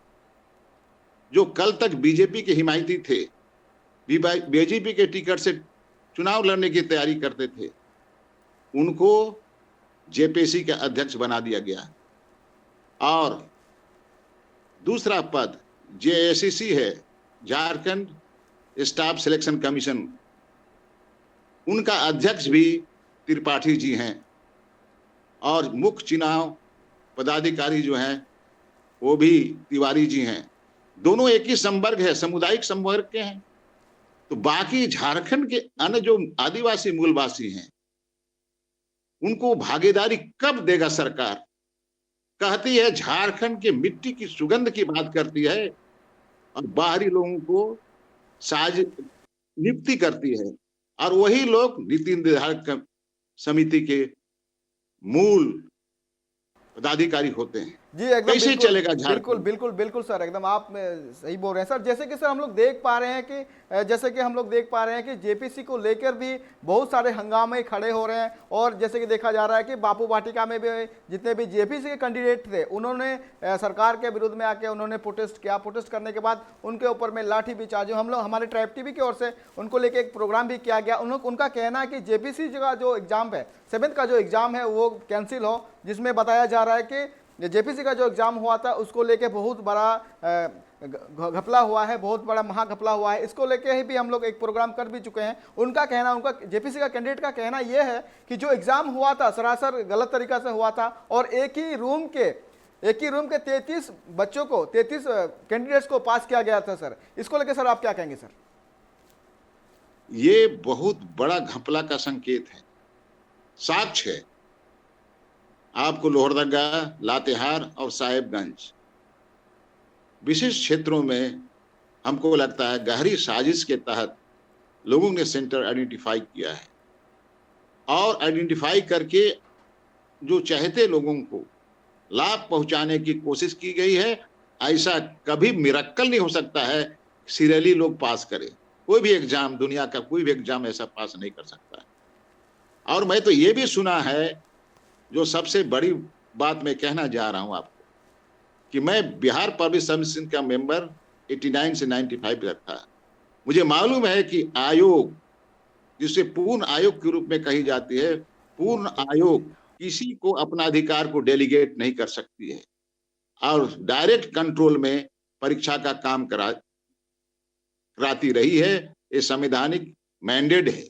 जो कल तक बीजेपी के हिमायती थे, बीजेपी के टिकट से चुनाव लड़ने की तैयारी करते थे, उनको JPSC का अध्यक्ष बना दिया गया। और दूसरा पद JSCC है, झारखंड स्टाफ सिलेक्शन कमीशन, उनका अध्यक्ष भी त्रिपाठी जी हैं और मुख्य चुनाव पदाधिकारी जो हैं वो भी तिवारी जी हैं। दोनों एक ही संवर्ग है, सामुदायिक संवर्ग के हैं। तो बाकी झारखंड के अन्य जो आदिवासी मूलवासी हैं, उनको भागीदारी कब देगा सरकार? कहती है झारखंड के मिट्टी की सुगंध की बात करती है और बाहरी लोगों को नियुक्ति करती है, और वही लोग नीति निर्धारक समिति के मूल पदाधिकारी होते हैं। जी एकदम कैसे चलेगा बिल्कुल झारखंड? बिल्कुल बिल्कुल सर, एकदम आप सही बोल रहे हैं सर। जैसे कि सर हम लोग देख पा रहे हैं कि JPC को लेकर भी बहुत सारे हंगामे खड़े हो रहे हैं, और जैसे कि देखा जा रहा है कि बापू वाटिका में भी जितने भी JPC के कैंडिडेट थे, उन्होंने सरकार के विरुद्ध में आके उन्होंने प्रोटेस्ट किया। प्रोटेस्ट करने के बाद उनके ऊपर में लाठी भी चार्ज, हम लोग हमारे ट्राइब TV की ओर से उनको लेके एक प्रोग्राम भी किया गया। उनका कहना है कि JPC का जो एग्जाम है, 7th का जो एग्जाम है वो कैंसिल हो, जिसमें बताया जा रहा है कि ये जेपीसी का जो एग्जाम हुआ था उसको लेके बहुत बड़ा घपला हुआ है, बहुत बड़ा महाघपला हुआ है। इसको लेके ही भी हम लोग एक प्रोग्राम कर भी चुके हैं। उनका जेपीसी का कैंडिडेट का कहना यह है कि जो एग्जाम हुआ था सरासर गलत तरीका से हुआ था और एक ही रूम के 33 बच्चों को 33 कैंडिडेट्स को पास किया गया था सर। इसको लेके सर आप क्या कहेंगे सर? ये बहुत बड़ा घपला का संकेत है। साक्ष्य है आपको लोहरदगा, लातेहार और साहेबगंज विशेष क्षेत्रों में हमको लगता है गहरी साजिश के तहत लोगों ने सेंटर आइडेंटिफाई किया है और आइडेंटिफाई करके जो चाहते लोगों को लाभ पहुंचाने की कोशिश की गई है। ऐसा कभी मिरेकल नहीं हो सकता है सीरियली लोग पास करें। कोई भी एग्जाम, दुनिया का कोई भी एग्जाम ऐसा पास नहीं कर सकता है। और मैं तो ये भी सुना है, जो सबसे बड़ी बात मैं कहना जा रहा हूं आपको, कि मैं बिहार पब्लिक सर्विस का मेंबर 89 से 95 तक था। मुझे मालूम है कि आयोग, जिसे पूर्ण आयोग के रूप में कही जाती है, पूर्ण आयोग किसी को अपना अधिकार को डेलीगेट नहीं कर सकती है और डायरेक्ट कंट्रोल में परीक्षा का काम कराती रही है। ये संवैधानिक मैंडेट है।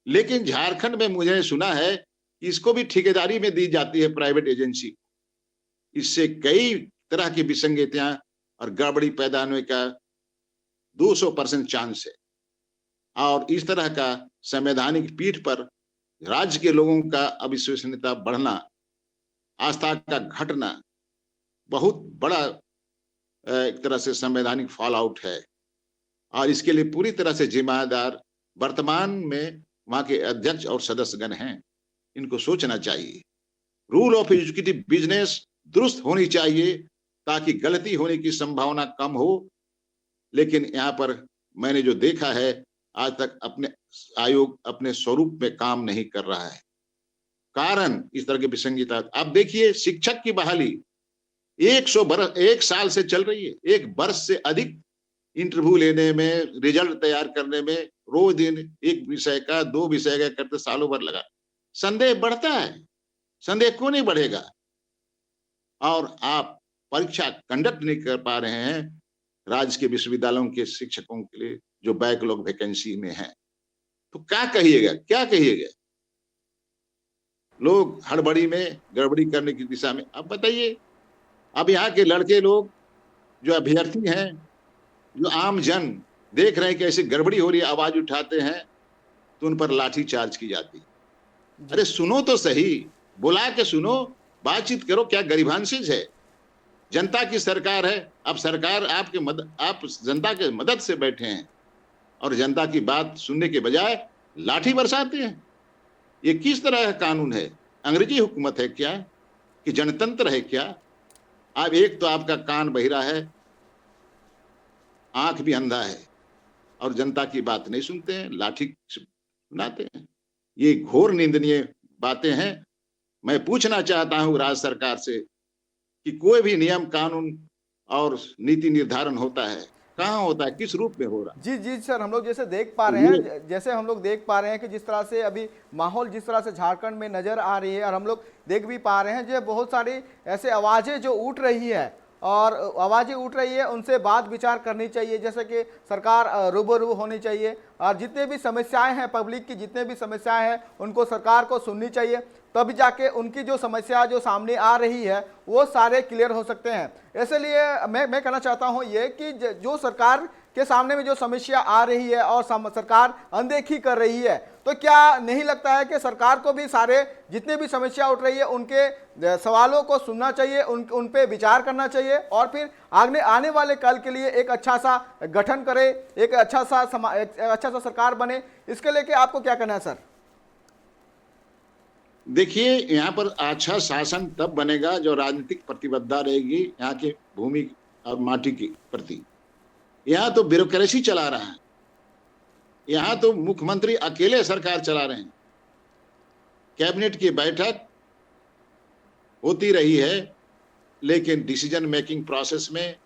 लेकिन झारखंड में मुझे सुना है कि इसको भी ठेकेदारी में दी जाती है प्राइवेट एजेंसी को। इससे कई तरह की विसंगतियां और गड़बड़ी पैदा होने का 200% चांस है। और इस तरह का संवैधानिक पीठ पर राज्य के लोगों का अविश्वसनीयता बढ़ना, आस्था का घटना बहुत बड़ा एक तरह से संवैधानिक फॉल आउट है। और इसके लिए पूरी तरह से जिम्मेदार वर्तमान में वहां के अध्यक्ष और सदस्यगण हैं। इनको सोचना चाहिए। रूल ऑफ एजुकेटिव बिजनेस दुरुस्त होनी चाहिए ताकि गलती होने की संभावना कम हो। लेकिन यहाँ पर मैंने जो देखा है, आज तक अपने आयोग अपने स्वरूप में काम नहीं कर रहा है। कारण इस तरह की विसंगता। आप देखिए, शिक्षक की बहाली 1 साल से चल रही है। 1 वर्ष से अधिक इंटरव्यू लेने में, रिजल्ट तैयार करने में, रोज दिन 1 विषय का 2 विषय का करते सालों भर लगा। संदेह बढ़ता है। संदेह क्यों नहीं बढ़ेगा? और आप परीक्षा कंडक्ट नहीं कर पा रहे हैं राज्य के विश्वविद्यालयों के शिक्षकों के लिए जो बैकलॉग वैकेंसी में है, तो क्या कहिएगा? क्या कहिएगा? लोग हड़बड़ी में गड़बड़ी करने की दिशा में। अब बताइए, अब यहाँ के लड़के लोग जो अभ्यर्थी हैं, जो आम जन देख रहे हैं कि ऐसी गड़बड़ी हो रही है, आवाज उठाते हैं तो उन पर लाठी चार्ज की जाती है। अरे सुनो तो सही, बुला के सुनो, बातचीत करो। क्या गरिभांशिज है? जनता की सरकार है। अब सरकार आप जनता के मदद से बैठे हैं और जनता की बात सुनने के बजाय लाठी बरसाते हैं। ये किस तरह का कानून है? अंग्रेजी हुकूमत है क्या कि जनतंत्र है क्या? अब एक तो आपका कान बहिरा है, आंख भी अंधा है और जनता की बात नहीं सुनते हैं, लाठी सुनाते हैं। ये घोर निंदनीय बातें हैं। मैं पूछना चाहता हूं राज्य सरकार से कि कोई भी नियम, कानून और नीति निर्धारण होता है, कहाँ होता है, किस रूप में हो रहा है? जी जी सर, हम लोग जैसे देख पा रहे हैं, जैसे हम लोग देख पा रहे हैं कि जिस तरह से अभी माहौल जिस तरह से झारखंड में नजर आ रही है, और हम लोग देख भी पा रहे हैं जो बहुत सारी ऐसे आवाजें जो उठ रही है और आवाजें उठ रही है, उनसे बात विचार करनी चाहिए। जैसे कि सरकार रूबरू होनी चाहिए और जितने भी समस्याएं हैं पब्लिक की, जितने भी समस्याएं हैं उनको सरकार को सुननी चाहिए, तब जाके उनकी जो समस्या जो सामने आ रही है वो सारे क्लियर हो सकते हैं। इसलिए मैं कहना चाहता हूं ये कि जो सरकार के सामने में जो समस्या आ रही है और सरकार अनदेखी कर रही है, तो क्या नहीं लगता है कि सरकार को भी सारे जितने भी समस्या उठ रही है उनके सवालों को सुनना चाहिए, उन पे विचार करना चाहिए और फिर आने वाले कल के लिए एक अच्छा सा गठन करे, एक अच्छा सा सरकार बने। इसके लेके आपको क्या कहना है सर? देखिए, यहाँ पर अच्छा शासन तब बनेगा जो राजनीतिक प्रतिबद्धता रहेगी यहाँ के भूमि और माटी के प्रति। यहाँ तो ब्यूरोक्रेसी चला रहा है, यहाँ तो मुख्यमंत्री अकेले सरकार चला रहे हैं। कैबिनेट की बैठक होती रही है, लेकिन डिसीजन मेकिंग प्रोसेस में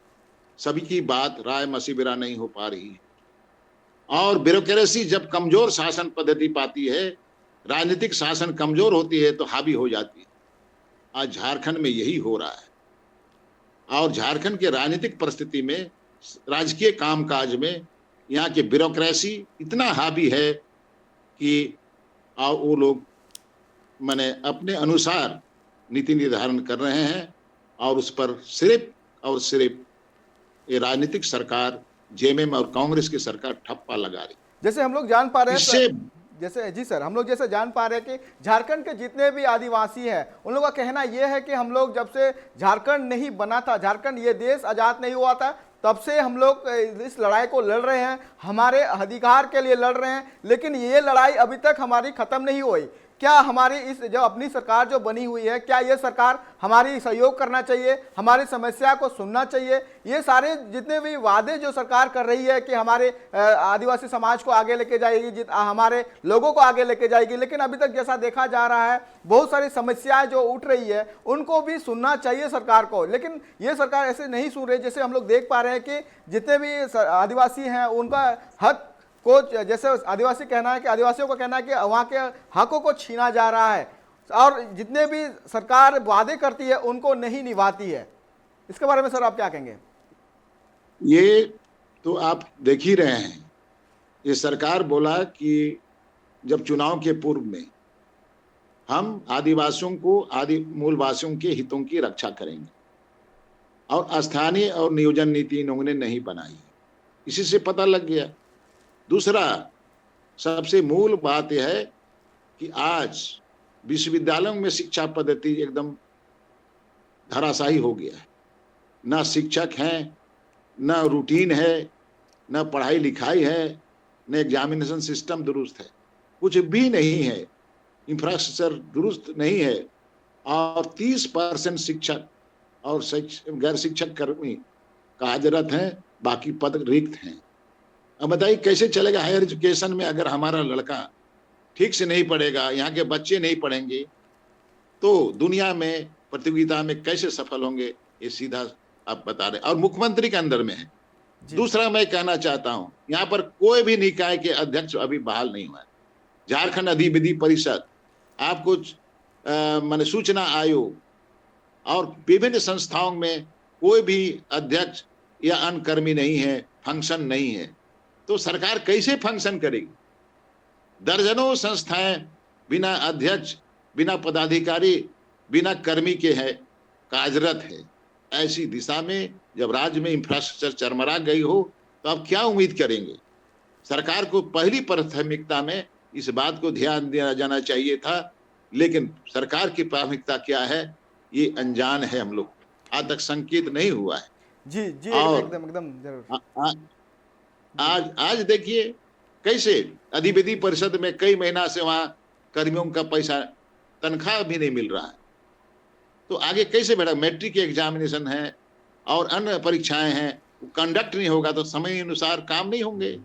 सभी की बात राय मशविरा नहीं हो पा रही है। और ब्यूरोक्रेसी जब कमजोर शासन पद्धति पाती है, राजनीतिक शासन कमजोर होती है तो हावी हो जाती है। आज झारखंड में यही हो रहा है। और झारखंड के राजनीतिक परिस्थिति में, राजकीय कामकाज में यहाँ के ब्यूरोक्रेसी इतना हावी है कि वो लोग माने अपने अनुसार नीति निर्धारण कर रहे हैं और उस पर सिर्फ और सिर्फ ये राजनीतिक सरकार, जेएमएम और कांग्रेस की सरकार ठप्पा लगा रही। जैसे हम लोग जान पा रहे हैं इससे जैसे जी सर, हम लोग जैसे जान पा रहे हैं कि झारखंड के जितने भी आदिवासी हैं उन लोगों का कहना यह है कि हम लोग जब से झारखंड नहीं बना था, झारखंड ये देश आज़ाद नहीं हुआ था, तब से हम लोग इस लड़ाई को लड़ रहे हैं, हमारे अधिकार के लिए लड़ रहे हैं, लेकिन ये लड़ाई अभी तक हमारी खत्म नहीं हुई। क्या हमारी इस जो अपनी सरकार जो बनी हुई है, क्या ये सरकार हमारी सहयोग करना चाहिए, हमारी समस्या को सुनना चाहिए? ये सारे जितने भी वादे जो सरकार कर रही है कि हमारे आदिवासी समाज को आगे लेके जाएगी, हमारे लोगों को आगे लेके जाएगी, लेकिन अभी तक जैसा देखा जा रहा है बहुत सारी समस्याएं जो उठ रही है उनको भी सुनना चाहिए सरकार को, लेकिन ये सरकार ऐसे नहीं सुन रही। जैसे हम लोग देख पा रहे हैं कि जितने भी आदिवासी हैं उनका हक को, जैसे आदिवासी कहना है कि आदिवासियों का कहना है कि वहाँ के हकों को छीना जा रहा है और जितने भी सरकार वादे करती है उनको नहीं निभाती है। इसके बारे में सर आप क्या कहेंगे? ये तो आप देख ही रहे हैं। ये सरकार बोला कि जब चुनाव के पूर्व में हम आदिवासियों को, आदि मूलवासियों के हितों की रक्षा करेंगे, और स्थानीय और नियोजन नीति इन्होंने नहीं बनाई। इसी से पता लग गया। दूसरा सबसे मूल बात यह है कि आज विश्वविद्यालयों में शिक्षा पद्धति एकदम धराशायी हो गया है। ना शिक्षक हैं, ना रूटीन है, ना पढ़ाई लिखाई है, ना एग्जामिनेशन सिस्टम दुरुस्त है, कुछ भी नहीं है, इंफ्रास्ट्रक्चर दुरुस्त नहीं है, और 30% शिक्षक और गैर शिक्षक कर्मी कार्यरत हैं, बाकी पद रिक्त हैं। अब बताइए कैसे चलेगा हायर एजुकेशन में? अगर हमारा लड़का ठीक से नहीं पढ़ेगा, यहाँ के बच्चे नहीं पढ़ेंगे, तो दुनिया में प्रतियोगिता में कैसे सफल होंगे? ये सीधा आप बता रहे, और मुख्यमंत्री के अंदर में है। दूसरा मैं कहना चाहता हूं, यहाँ पर कोई भी निकाय के अध्यक्ष अभी बहाल नहीं हुआ है। झारखंड अधिविधि परिषद, आपको माने सूचना आयोग और विभिन्न संस्थाओं में कोई भी अध्यक्ष या अन्य कर्मी नहीं है, फंक्शन नहीं है, तो सरकार कैसे फंक्शन करेगी? दर्जनों संस्थाएं बिना अध्यक्ष, बिना पदाधिकारी, बिना कर्मी के है, कार्यरत है। ऐसी दिशा में जब राज्य में इंफ्रास्ट्रक्चर चरमरा गई हो तो अब क्या उम्मीद करेंगे? सरकार को पहली प्राथमिकता में इस बात को ध्यान दिया जाना चाहिए था, लेकिन सरकार की प्राथमिकता क्या है ये अनजान है हम लोग, आज तक संकेत नहीं हुआ है। जी जी, एकदम जरूर। आज देखिए कैसे अधिविधि परिषद में कई महीना से वहां कर्मियों का पैसा, तनख्वाह भी नहीं मिल रहा है, तो आगे कैसे बढ़ा? मैट्रिक के एग्जामिनेशन है और अन्य परीक्षाएं हैं, कंडक्ट नहीं होगा तो समय अनुसार काम नहीं होंगे।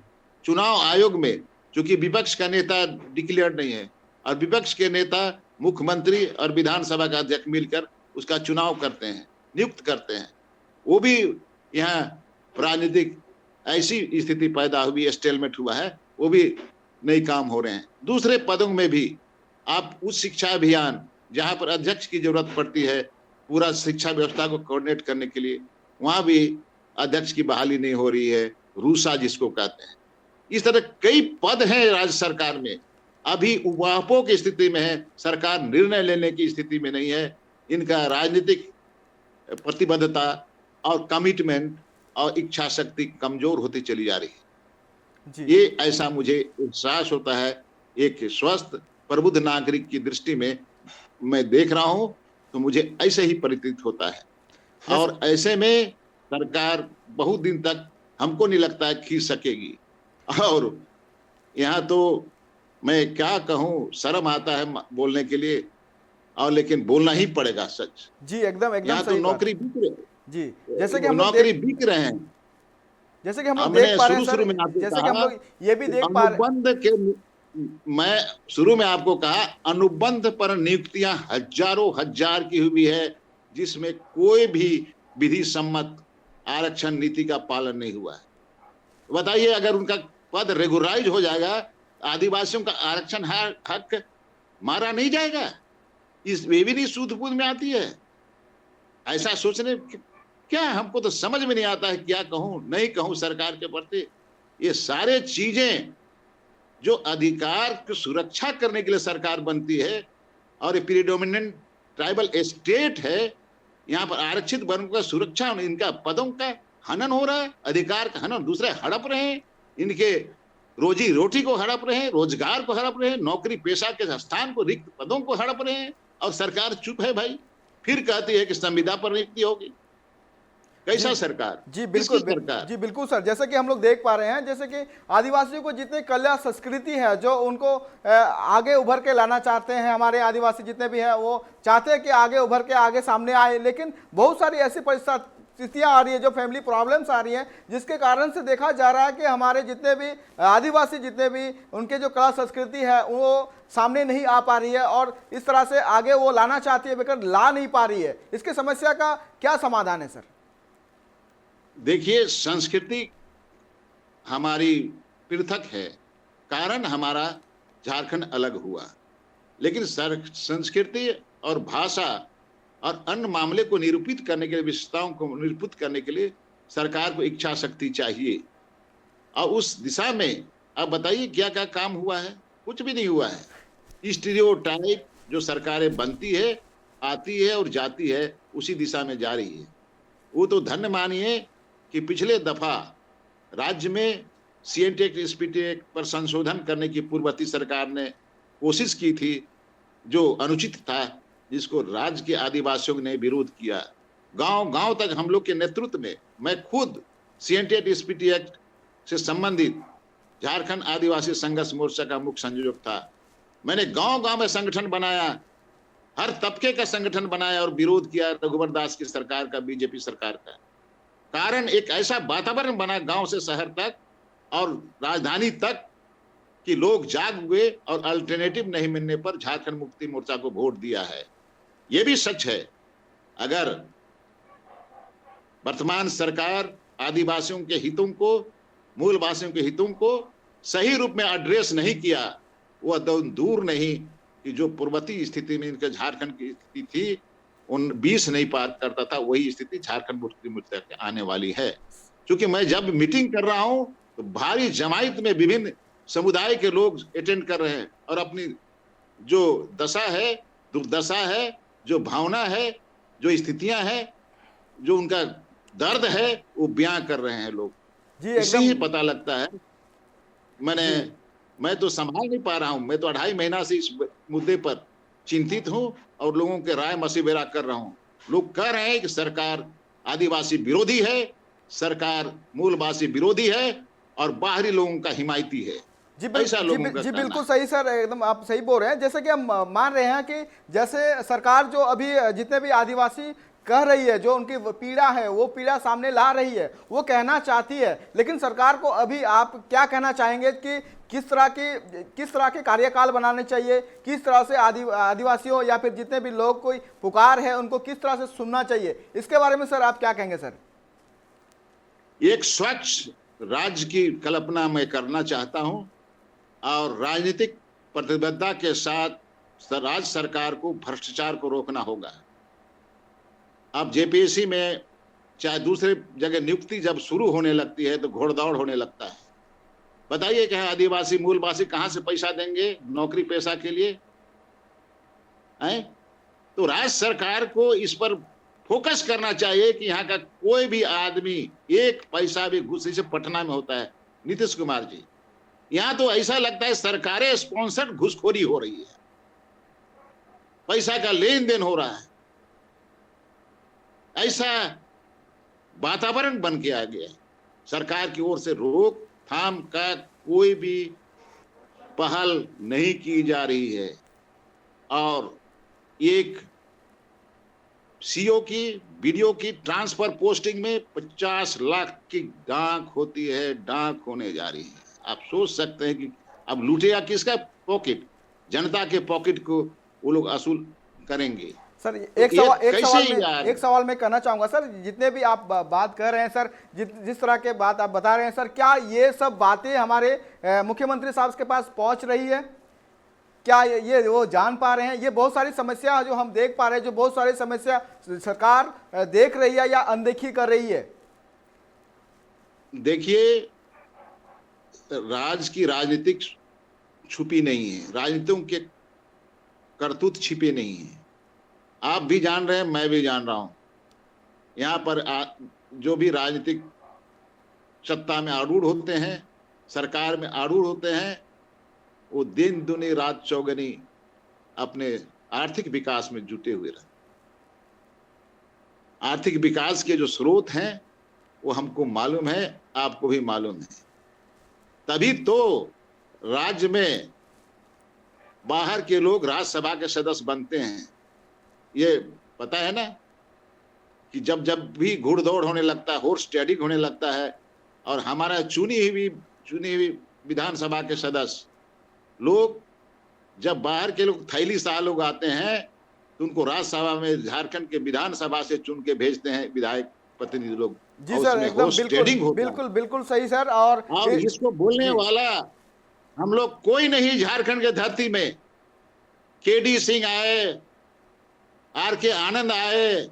चुनाव आयोग में चूंकि विपक्ष का नेता डिक्लेयर नहीं है, और विपक्ष के नेता मुख्यमंत्री और विधानसभा का अध्यक्ष मिलकर उसका चुनाव करते हैं, नियुक्त करते हैं, वो भी यहाँ राजनीतिक ऐसी स्थिति पैदा हुई, स्टेलमेट हुआ है, वो भी नई काम हो रहे हैं। दूसरे पदों में भी आप उच्च शिक्षा अभियान, जहां पर अध्यक्ष की जरूरत पड़ती है पूरा शिक्षा व्यवस्था को कोऑर्डिनेट करने के लिए, वहां भी अध्यक्ष की बहाली नहीं हो रही है, रूसा जिसको कहते हैं। इस तरह कई पद हैं राज्य सरकार में, अभी उपापों की स्थिति में है, सरकार निर्णय लेने की स्थिति में नहीं है। इनका राजनीतिक प्रतिबद्धता और कमिटमेंट और इच्छा शक्ति कमजोर होती चली जा रही है। ये ऐसा मुझे एहसास होता है, एक स्वस्थ प्रबुद्ध नागरिक की दृष्टि में मैं देख रहा हूं, तो मुझे ऐसे ही प्रतीत होता है। और ऐसे में सरकार बहुत दिन तक हमको नहीं लगता है खींच सकेगी। और यहाँ तो मैं क्या कहूँ, शर्म आता है बोलने के लिए, और लेकिन बोलना ही पड़ेगा सच। जी एकदम यहाँ तो नौकरी बिक रही जी, जैसे कि हम नौकरी बिक रहे हैं, जैसे कि हम लोग देख पा रहे हैं सर, जैसे कि हम लोग ये भी देख पा रहे हैं, मैं शुरू में आपको कहा अनुबंध पर नियुक्तियां हजारों हजार की हुई है, जिसमें कोई भी विधि सम्मत आरक्षण नीति का पालन नहीं हुआ है। बताइए अगर उनका पद रेगुलराइज हो जाएगा, आदिवासियों का आरक्षण हक मारा नहीं जाएगा? इस वे भी नहीं सूद बूद में आती है? ऐसा सोचने क्या हमको तो समझ में नहीं आता है, क्या कहूं नहीं कहूं सरकार के प्रति। ये सारे चीजें जो अधिकार की सुरक्षा करने के लिए सरकार बनती है, और ये प्रीडोमिनेंट ट्राइबल स्टेट है, यहाँ पर आरक्षित वर्ग का सुरक्षा, इनका पदों का हनन हो रहा है, अधिकार का हनन, दूसरे हड़प रहे हैं, इनके रोजी रोटी को हड़प रहे हैं, रोजगार को हड़प रहे हैं, नौकरी पेशा के स्थान को, रिक्त पदों को हड़प रहे हैं, और सरकार चुप है भाई। फिर कहती है कि संविदा पर नियुक्ति होगी। कैसा सरकार? जी बिल्कुल, सरकार? जी बिल्कुल सर, जैसे कि हम लोग देख पा रहे हैं, जैसे कि आदिवासियों को जितने कला संस्कृति है जो उनको आगे उभर के लाना चाहते हैं, हमारे आदिवासी जितने भी हैं वो चाहते हैं कि आगे उभर के आगे सामने आए, लेकिन बहुत सारी ऐसी परिस्थितियां आ रही है, जो फैमिली प्रॉब्लम्स आ रही हैं, जिसके कारण से देखा जा रहा है कि हमारे जितने भी आदिवासी जितने भी उनके जो कला संस्कृति है वो सामने नहीं आ पा रही है, और इस तरह से आगे वो लाना चाहती है मगर ला नहीं पा रही है। इसकी समस्या का क्या समाधान है सर? देखिए, संस्कृति हमारी पृथक है, कारण हमारा झारखंड अलग हुआ, लेकिन संस्कृति और भाषा और अन्य मामले को निरूपित करने के लिए, विशेषताओं को निरूपित करने के लिए सरकार को इच्छा शक्ति चाहिए, और उस दिशा में अब बताइए क्या क्या काम हुआ है? कुछ भी नहीं हुआ है। स्टीरियोटाइप जो सरकारें बनती है, आती है और जाती है, उसी दिशा में जा रही है। वो तो धन्य मानिए कि पिछले दफा राज्य में CNT एक्ट, SPT एक्ट पर संशोधन करने की पूर्ववर्ती सरकार ने कोशिश की थी, जो अनुचित था, जिसको राज्य के आदिवासियों ने विरोध किया। गांव गांव तक हम लोग के नेतृत्व में, मैं खुद CNT एक्ट, SPT एक्ट से संबंधित झारखंड आदिवासी संघर्ष मोर्चा का मुख्य संयोजक था। मैंने गांव गांव में संगठन बनाया, हर तबके का संगठन बनाया और विरोध किया रघुवर दास की सरकार का, बीजेपी सरकार का। कारण एक ऐसा वातावरण बना गांव से शहर तक और राजधानी तक कि लोग जाग हुए और अल्टरनेटिव नहीं मिलने पर झारखंड मुक्ति मोर्चा को वोट दिया है। यह भी सच है, अगर वर्तमान सरकार आदिवासियों के हितों को, मूलवासियों के हितों को सही रूप में एड्रेस नहीं किया, वह दूर नहीं कि जो पूर्ववर्ती स्थिति में इनके झारखंड की स्थिति थी, उन 20 नहीं पार करता था, वही स्थिति झारखंड मुक्ति मोर्चा के आने वाली है। क्योंकि मैं जब मीटिंग कर रहा हूं तो भारी जमायत में विभिन्न समुदाय के लोग अटेंड कर रहे हैं, और अपनी जो दशा है, दुर्दशा है, जो भावना है, जो स्थितियां हैं, जो उनका दर्द है, वो बयां कर रहे हैं लोग। जी इससे ही पता लगता है। मैं तो संभाल नहीं पा रहा हूं, मैं तो 2.5 महीना से इस मुद्दे पर चिंतित हूं और लोगों के राय मशविरा कर रहा हूं। लोग कह रहे हैं कि सरकार आदिवासी विरोधी है, सरकार मूलवासी विरोधी है और बाहरी लोगों का हिमायती है। जी बिल्कुल सही सर, एकदम आप सही बोल रहे हैं। जैसे कि हम मान रहे हैं कि जैसे सरकार जो अभी जितने भी आदिवासी कह रही है, जो उनकी पीड़ा है वो पीड़ा सामने ला रही है, वो कहना चाहती है, लेकिन सरकार को अभी आप क्या कहना चाहेंगे कि किस तरह के कार्यकाल बनाने चाहिए, किस तरह से आदिवासियों या फिर जितने भी लोग कोई पुकार है उनको किस तरह से सुनना चाहिए, इसके बारे में सर आप क्या कहेंगे? सर, एक स्वच्छ राज्य की कल्पना मैं करना चाहता हूं और राजनीतिक प्रतिबद्धता के साथ राज्य सरकार को भ्रष्टाचार को रोकना होगा। अब JPSC में चाहे दूसरे जगह नियुक्ति जब शुरू होने लगती है तो घोड़दौड़ होने लगता है। बताइए कि आदिवासी मूलवासी कहां से पैसा देंगे नौकरी पेशा के लिए? हैं? तो राज्य सरकार को इस पर फोकस करना चाहिए कि यहाँ का कोई भी आदमी एक पैसा भी घुस, जैसे पटना में होता है नीतीश कुमार जी, यहाँ तो ऐसा लगता है सरकारें स्पॉन्सर्ड घुसखोरी हो रही है, पैसा का लेन देन हो रहा है। ऐसा वातावरण बन के आ गया। सरकार की ओर से रोकथाम का कोई भी पहल नहीं की जा रही है, और एक CO की वीडियो की ट्रांसफर पोस्टिंग में 50 लाख की डाक होती है, डाक होने जा रही है। आप सोच सकते हैं कि अब लूटेगा किसका पॉकेट? जनता के पॉकेट को वो लोग असूल करेंगे। सर एक सवाल मैं कहना चाहूंगा सर, जितने भी आप बात कर रहे हैं सर, जिस तरह के बात आप बता रहे हैं सर, क्या ये सब बातें हमारे मुख्यमंत्री साहब के पास पहुंच रही है? क्या ये वो जान पा रहे हैं? ये बहुत सारी समस्या जो हम देख पा रहे हैं, जो बहुत सारी समस्या सरकार देख रही है या अनदेखी कर रही है। देखिए, की राजनीतिक छुपी नहीं है, राजनीतियों के करतूत छिपे नहीं है। आप भी जान रहे हैं, मैं भी जान रहा हूं। यहाँ पर जो भी राजनीतिक सत्ता में आरूढ़ होते हैं, सरकार में आरूढ़ होते हैं, वो दिन दुनी रात चौगनी अपने आर्थिक विकास में जुटे हुए रहते। आर्थिक विकास के जो स्रोत हैं वो हमको मालूम है, आपको भी मालूम है। तभी तो राज्य में बाहर के लोग राज्यसभा के सदस्य बनते हैं। ये पता है ना कि जब जब भी घुड़दौड़ होने लगता है, हॉर्स ट्रेडिंग होने लगता है, और हमारा चुनी हुई विधानसभा के सदस्य लोग, जब बाहर के लोग थैली शाह लोग आते हैं तो उनको राज्यसभा में झारखंड के विधानसभा से चुन के भेजते हैं विधायक प्रतिनिधि लोग। जी सर, एकदम बिल्कुल बिल्कुल सही सर। और इसको बोलने वाला हम लोग कोई नहीं झारखंड के धरती में। केडी सिंह आए, आर.के. आनंद आए,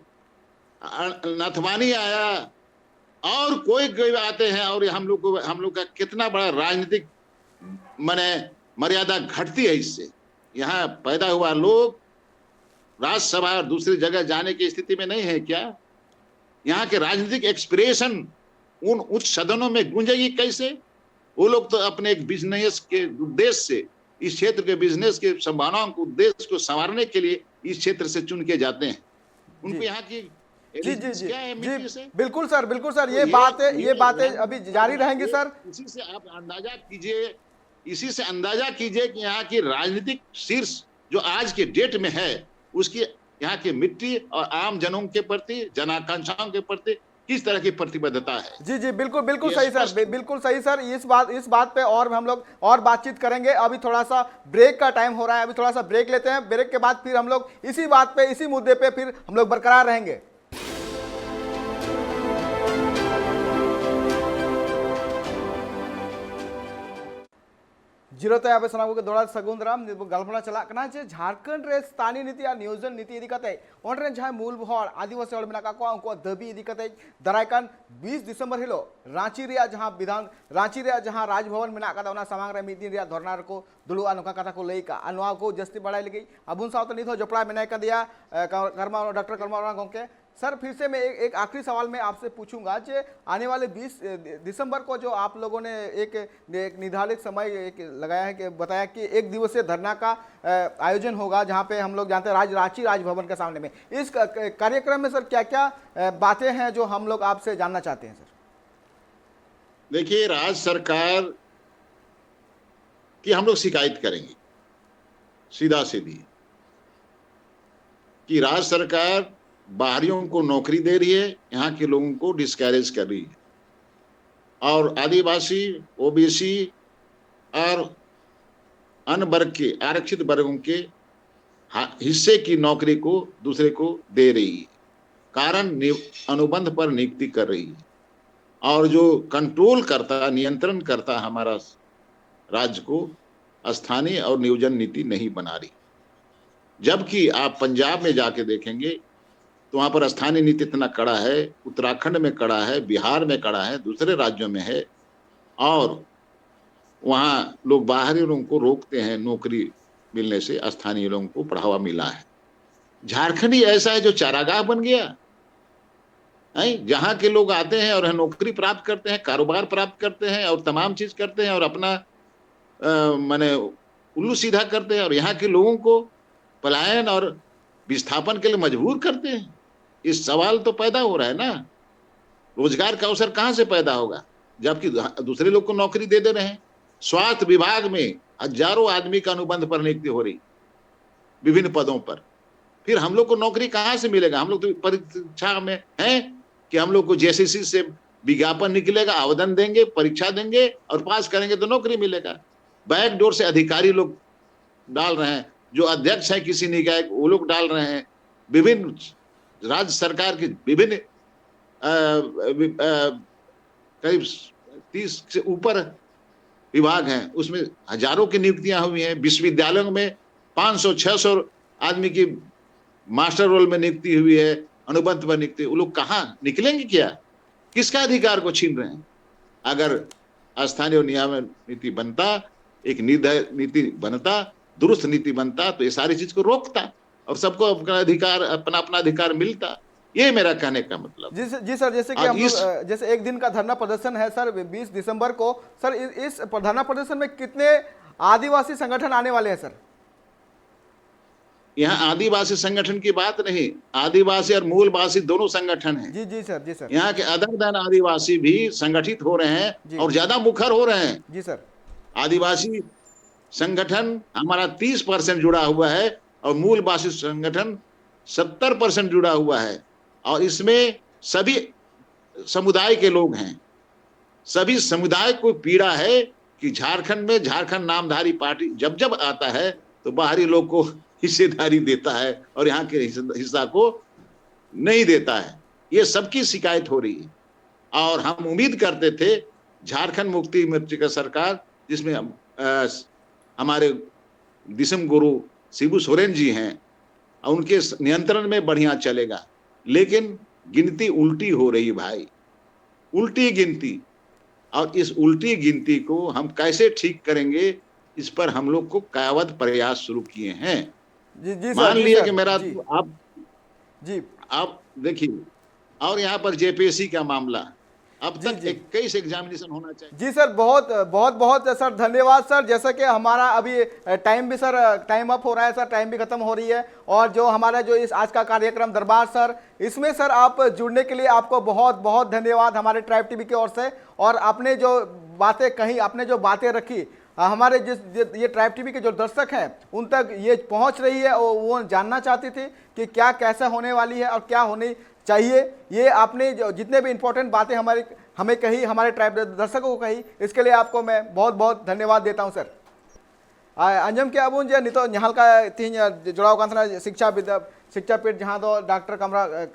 नथवानी आया, और कोई आते हैं, और हम लोग का कितना बड़ा राजनीतिक मर्यादा घटती है इससे। यहाँ पैदा हुआ लोग राज्यसभा और दूसरी जगह जाने की स्थिति में नहीं है क्या? यहाँ के राजनीतिक एक्सप्रेशन उन उच्च सदनों में गूंजेगी कैसे? वो लोग तो अपने एक बिजनेस के उद्देश्य से, इस क्षेत्र के बिजनेस के संभावनाओं को, उद्देश्य को संवारने के लिए इस क्षेत्र से चुन के जाते हैं। उनको यहाँ की जी जी जी जी बिल्कुल सर, ये बातें अभी जारी रहेंगी सर। इसी से आप अंदाजा कीजिए, कि यहाँ की राजनीतिक शीर्ष जो आज के डेट में है, उसकी यहाँ की मिट्टी और आम जनों के प्रति, जनाकांक्षाओं के प्रति किस तरह की प्रतिबद्धता है। जी जी बिल्कुल सही सर, बिल्कुल सही सर। इस बात पे और हम लोग और बातचीत करेंगे। अभी थोड़ा सा ब्रेक का टाइम हो रहा है, अभी थोड़ा सा ब्रेक लेते हैं। ब्रेक के बाद फिर हम लोग इसी बात पे, इसी मुद्दे पे फिर हम लोग बरकरार रहेंगे। जिरोते अब सनागो के दौड़ा सगुंदराम गल्पना चला झारखंड रे स्थानीय नीति और नियोजन नीति इदी कते ओनरे जहां मूल हर आदिवासी हर मेना को उनको दाबी इदी कते दारायकान 20 दिसंबर हिलो रांची रे जहां राजभवन मेना का ओना सामांग रे मिद दिन रे धरना को दुलुआ नोका कथा को लई का अनवा को जस्ती बड़ाई लगी अबुन साउत नित हो जपड़ा मेना का दिया कर्मा डॉक्टर कर्मा गोंके। सर फिर से मैं एक आखिरी सवाल मैं आपसे पूछूंगा कि आने वाले 20 दिसंबर को जो आप लोगों ने एक निर्धारित समय लगाया है कि बताया कि 1 दिवसीय धरना का आयोजन होगा, जहां पे हम लोग जानते हैं रांची राजभवन के सामने में। इस कार्यक्रम में सर क्या क्या बातें हैं जो हम लोग आपसे जानना चाहते हैं? सर देखिए, राज्य सरकार की हम लोग शिकायत करेंगे सीधा सीधी कि राज्य सरकार बाहरियों को नौकरी दे रही है, यहाँ के लोगों को डिस्कैरेज कर रही है, और आदिवासी, ओबीसी और अन्य वर्ग के, आरक्षित वर्गों के हिस्से की नौकरी को दूसरे को दे रही है। कारण अनुबंध पर नियुक्ति कर रही है, और जो कंट्रोल करता, नियंत्रण करता हमारा राज्य को, स्थानीय और नियोजन नीति नहीं बना रही। जबकि आप पंजाब में जाके देखेंगे तो वहां पर स्थानीय नीति इतना कड़ा है, उत्तराखंड में कड़ा है, बिहार में कड़ा है, दूसरे राज्यों में है, और वहां लोग बाहरी लोगों को रोकते हैं नौकरी मिलने से, स्थानीय लोगों को बढ़ावा मिला है। झारखंड ही ऐसा है जो चारागाह बन गया है, जहां के लोग आते हैं और नौकरी प्राप्त करते हैं, कारोबार प्राप्त करते हैं और तमाम चीज करते हैं और अपना माने उल्लू सीधा करते हैं, और यहाँ के लोगों को पलायन और विस्थापन के लिए मजबूर करते हैं। इस सवाल तो पैदा हो रहा है ना, रोजगार का अवसर कहां से पैदा होगा जबकि दूसरे लोग को नौकरी दे रहे हैं। स्वास्थ्य विभाग में हजारों आदमी का अनुबंध पर नियुक्ति हो रही विभिन्न पदों पर, फिर हम लोग को नौकरी कहां से मिलेगा? हम लोग तो परीक्षा में हैं कि हम लोग को जेसीसी से विज्ञापन निकलेगा, आवेदन देंगे, परीक्षा देंगे और पास करेंगे तो नौकरी मिलेगा। बैकडोर से अधिकारी लोग डाल रहे हैं, जो अध्यक्ष है किसी निकाय वो लोग डाल रहे हैं। विभिन्न राज्य सरकार की विभिन्न करीब 30 से ऊपर विभाग हैं उसमें हजारों की नियुक्तियां हुई हैं। विश्वविद्यालयों में 500-600 आदमी की मास्टर रोल में नियुक्ति हुई है, अनुबंध पर नियुक्ति। वो लोग कहाँ निकलेंगे? क्या किसका अधिकार को छीन रहे हैं? अगर स्थानीय नियामक नीति बनता, एक निर्दय नीति बनता, दुरुस्त नीति बनता, तो ये सारी चीज को रोकता और सबको अपना अधिकार, अपना अपना अधिकार मिलता। ये मेरा कहने का मतलब। जी सर, जैसे कि हम लोग जैसे एक दिन का धरना प्रदर्शन है सर 20 दिसंबर को। सर इस धरना प्रदर्शन में कितने आदिवासी संगठन आने वाले हैं सर? यहाँ आदिवासी संगठन की बात नहीं, आदिवासी और मूलवासी दोनों संगठन हैं। जी जी सर, जी सर। यहाँ के अदर देन आदिवासी भी संगठित हो रहे हैं और ज्यादा मुखर हो रहे हैं। जी सर। आदिवासी संगठन हमारा 30% जुड़ा हुआ है और मूलवासी संगठन 70% जुड़ा हुआ है और इसमें सभी समुदाय के लोग हैं। सभी समुदाय को पीड़ा है कि झारखंड में झारखंड नामधारी पार्टी जब जब आता है तो बाहरी लोग को हिस्सेदारी देता है और यहाँ के हिस्सा को नहीं देता है। ये सबकी शिकायत हो रही है और हम उम्मीद करते थे झारखंड मुक्ति मोर्चे का सरकार, जिसमें हमारे दिसम गुरु शिबू सोरेन जी हैं, उनके नियंत्रण में बढ़िया चलेगा। लेकिन गिनती उल्टी हो रही भाई, उल्टी गिनती। और इस उल्टी गिनती को हम कैसे ठीक करेंगे, इस पर हम लोग को कायवत प्रयास शुरू किए हैं। जी मान लिया कि मेरा जी, आप देखिए, और यहाँ पर जेपीएससी का मामला, अब तक 21 एग्जामिनेशन होना चाहिए। जी सर, बहुत बहुत बहुत सर धन्यवाद सर। जैसा कि हमारा अभी टाइम भी सर टाइम अप हो रहा है सर, टाइम भी खत्म हो रही है। और जो हमारा जो इस आज का कार्यक्रम दरबार सर, इसमें सर आप जुड़ने के लिए आपको बहुत बहुत धन्यवाद हमारे ट्राइब टीवी की ओर से। और आपने जो बातें कही, आपने जो बातें रखी, हमारे ये ट्राइब टीवी के जो दर्शक हैं उन तक ये पहुंच रही है और वो जानना चाहती थी कि क्या कैसा होने वाली है और क्या होनी चाहिए। ये आपने जो जितने भी इंपॉर्टेंट बातें हमें कही, हमारे ट्राइब दर्शकों को कही, इसके लिए आपको मैं बहुत बहुत धन्यवाद देता हूं सर। अंजम के अबुन जे नितो निहाल का तीन जुड़ाव कांथना शिक्षापीठ जहां दो डॉक्टर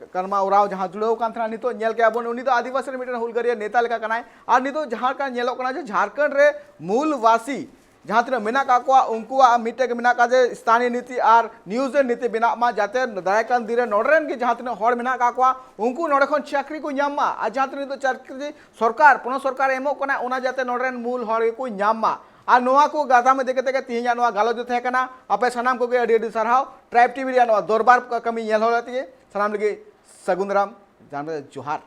कर्मा उराव जहां जुड़ाव कांथना नितो नेल के अबुन उनी तो आदिवासी मिटन हुलगरिया नेता लेका कनाय और नितो जहां का नेलो कना जे झारखंड रे मूलवासी जहां तीन मेना काकुआ उनकुआ मिटे के मेना का जे स्थानीय नीति और न्यूज नीति बिना मा जाते दायकान दिरे नोडरेन के जहां तीन हड़ मेना काकुआ उनको नोडे खन चाकरी को ᱧᱟᱢ मा आ जहां तीन तो चाकरी सरकार पुनः सरकार एमो कना उना जाते नोडरेन मूल हड़ को ᱧᱟᱢ मा और नोआ को गाथा में देखते तीन गालोज थे आपे सामान को अड़ी साराव ट्राइब टीवी दरबार कमी नेल होती है सामान लगे सगुन राम जान जोहार।